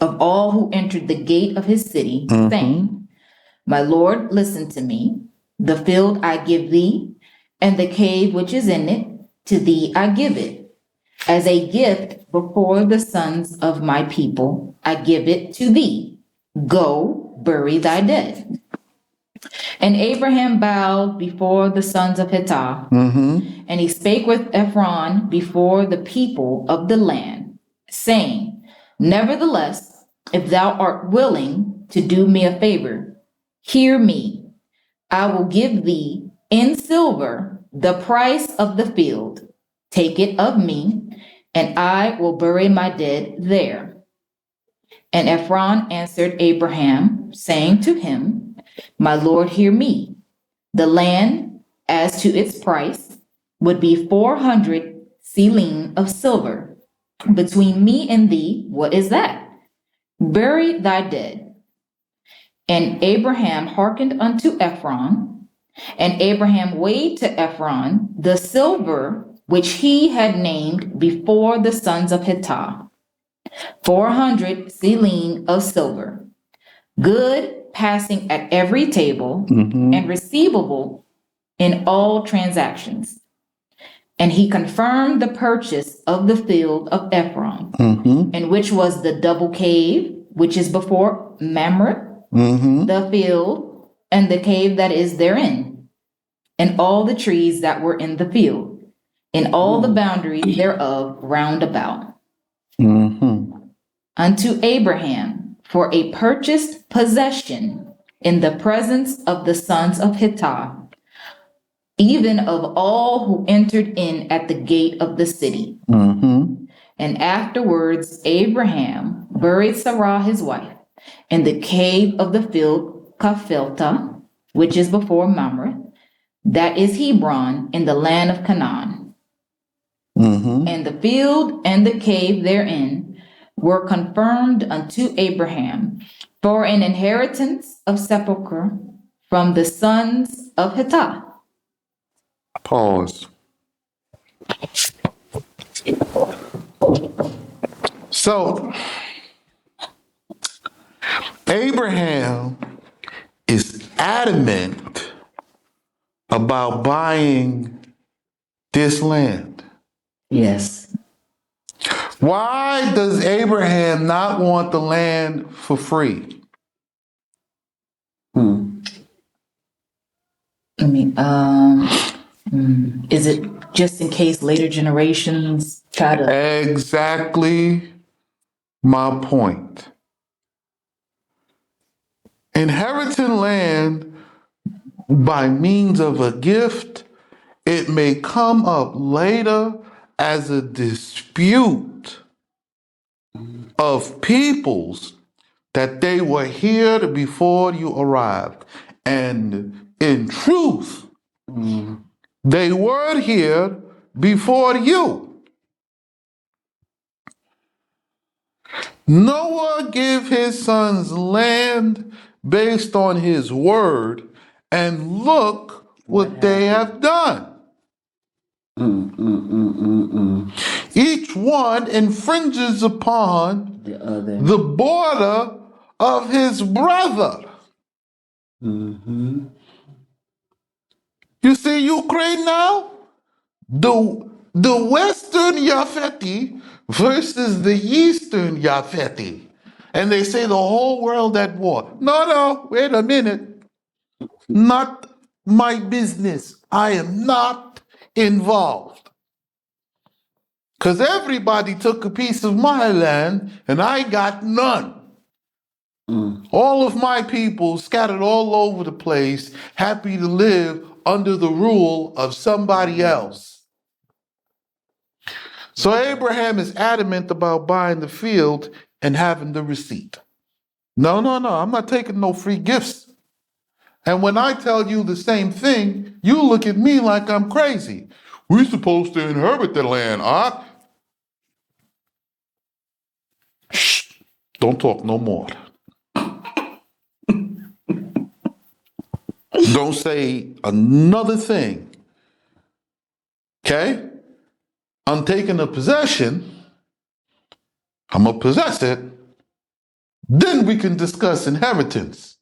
Speaker 4: of all who entered the gate of his city, saying, My Lord, listen to me. The field I give thee, and the cave which is in it, to thee I give it. As a gift before the sons of my people, I give it to thee. Go, bury thy dead. And Abraham bowed before the sons of Hittah, and he spake with Ephron before the people of the land, saying, Nevertheless, if thou art willing to do me a favor, hear me. I will give thee in silver the price of the field. Take it of me, and I will bury my dead there. And Ephron answered Abraham, saying to him, My Lord, hear me. The land, as to its price, would be 400 selim of silver. Between me and thee, what is that? Bury thy dead. And Abraham hearkened unto Ephron, and Abraham weighed to Ephron the silver which he had named before the sons of Hittah, 400 selim of silver, good passing at every table, and receivable in all transactions. And he confirmed the purchase of the field of Ephron, in which was the double cave, which is before Mamre, the field, and the cave that is therein, and all the trees that were in the field, and all the boundaries thereof round about. Unto Abraham for a purchased possession in the presence of the sons of Hittah, even of all who entered in at the gate of the city. And afterwards Abraham buried Sarah his wife in the cave of the field Kaphelta, which is before Mamre, that is Hebron, in the land of Canaan. And the field and the cave therein were confirmed unto Abraham for an inheritance of sepulchre from the sons of Hittah.
Speaker 1: Pause. So, Abraham is adamant about buying this land.
Speaker 2: Yes.
Speaker 1: Why does Abraham not want the land for free?
Speaker 4: I mean, is it just in case later generations try to?
Speaker 1: Exactly my point. Inheriting land by means of a gift, it may come up later as a dispute of peoples that they were here before you arrived. And in truth, they were here before you. Noah gave his sons land based on his word, and look what they have done. Each one infringes upon the border of his brother. You see Ukraine now? The Western Yafeti versus the Eastern Yafeti. And they say the whole world at war. No, wait a minute. Not my business. I am not involved. Because everybody took a piece of my land and I got none. All of my people scattered all over the place, happy to live under the rule of somebody else. So Abraham is adamant about buying the field and having the receipt. No, I'm not taking no free gifts. And when I tell you the same thing, you look at me like I'm crazy. We're supposed to inherit the land, huh? Shh, don't talk no more. Don't say another thing. Okay? I'm taking a possession. I'm going to possess it. Then we can discuss inheritance.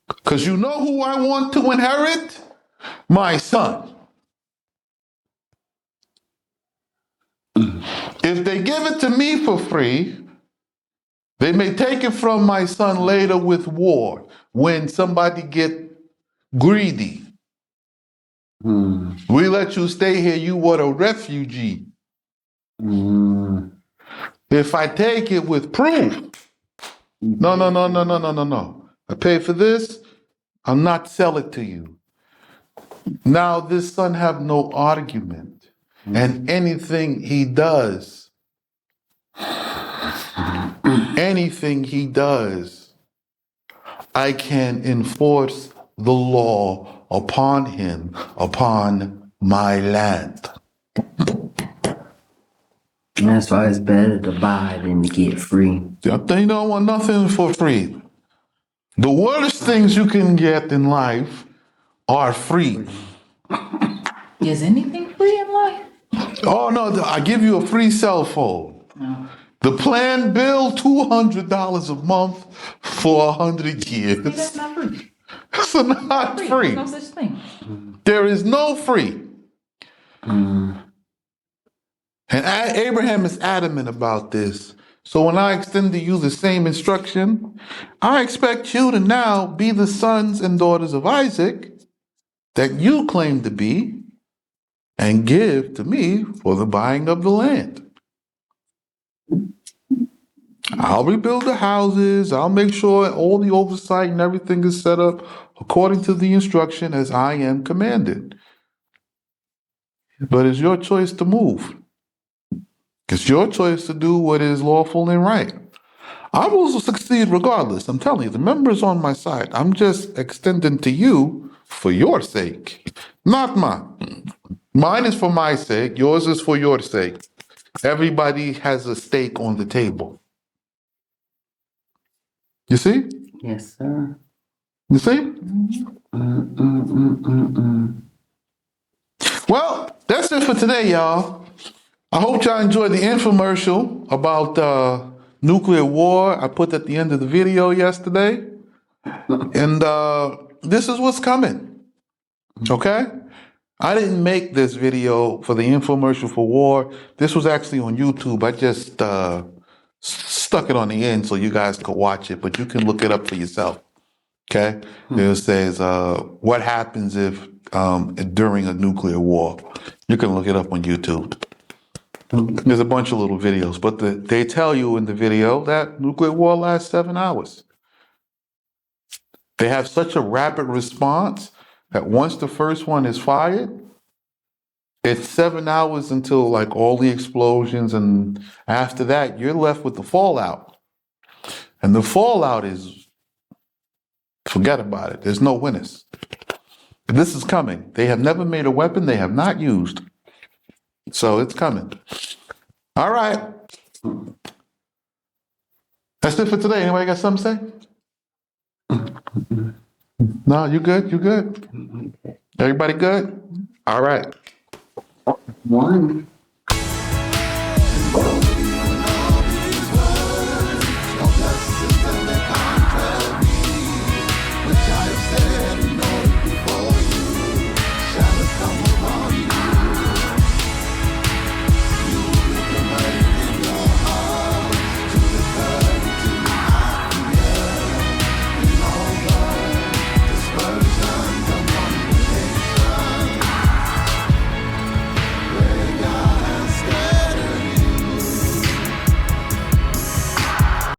Speaker 1: Because you know who I want to inherit? My son. If they give it to me for free, they may take it from my son later with war when somebody get greedy. We let you stay here, you were a refugee. If I take it with proof, no. I pay for this, I'll not sell it to you. Now this son have no argument. And anything he does, I can enforce the law upon him, upon my land.
Speaker 2: And that's why it's better to buy than to get free.
Speaker 1: They don't want nothing for free. The worst things you can get in life are free.
Speaker 4: Is anything free in life?
Speaker 1: Oh no, I give you a free cell phone.
Speaker 4: No.
Speaker 1: The plan bill, $200 a month for 100 years.
Speaker 4: That's not free.
Speaker 1: It's not free.
Speaker 4: There's no such thing.
Speaker 1: There is no free. And Abraham is adamant about this. So when I extend to you the same instruction, I expect you to now be the sons and daughters of Isaac that you claim to be and give to me for the buying of the land. I'll rebuild the houses. I'll make sure all the oversight and everything is set up according to the instruction as I am commanded. But it's your choice to move. It's your choice to do what is lawful and right. I will succeed regardless. I'm telling you, the member's on my side. I'm just extending to you for your sake, not mine. Mine is for my sake. Yours is for your sake. Everybody has a stake on the table. You see?
Speaker 2: Yes, sir.
Speaker 1: You see? Well, that's it for today, y'all. I hope y'all enjoyed the infomercial about nuclear war I put at the end of the video yesterday. And this is what's coming. Okay? I didn't make this video for the infomercial for war. This was actually on YouTube. I just stuck it on the end so you guys could watch it, but you can look it up for yourself. Okay? It says, what happens if during a nuclear war? You can look it up on YouTube. There's a bunch of little videos, but they tell you in the video that nuclear war lasts 7 hours. They have such a rapid response that once the first one is fired, it's 7 hours until like all the explosions, and after that, you're left with the fallout. And the fallout is, forget about it. There's no winners. This is coming. They have never made a weapon they have not used. So it's coming. All right. That's it for today. Anybody got something to say? No, you good? You good? Everybody good? All right.
Speaker 2: One.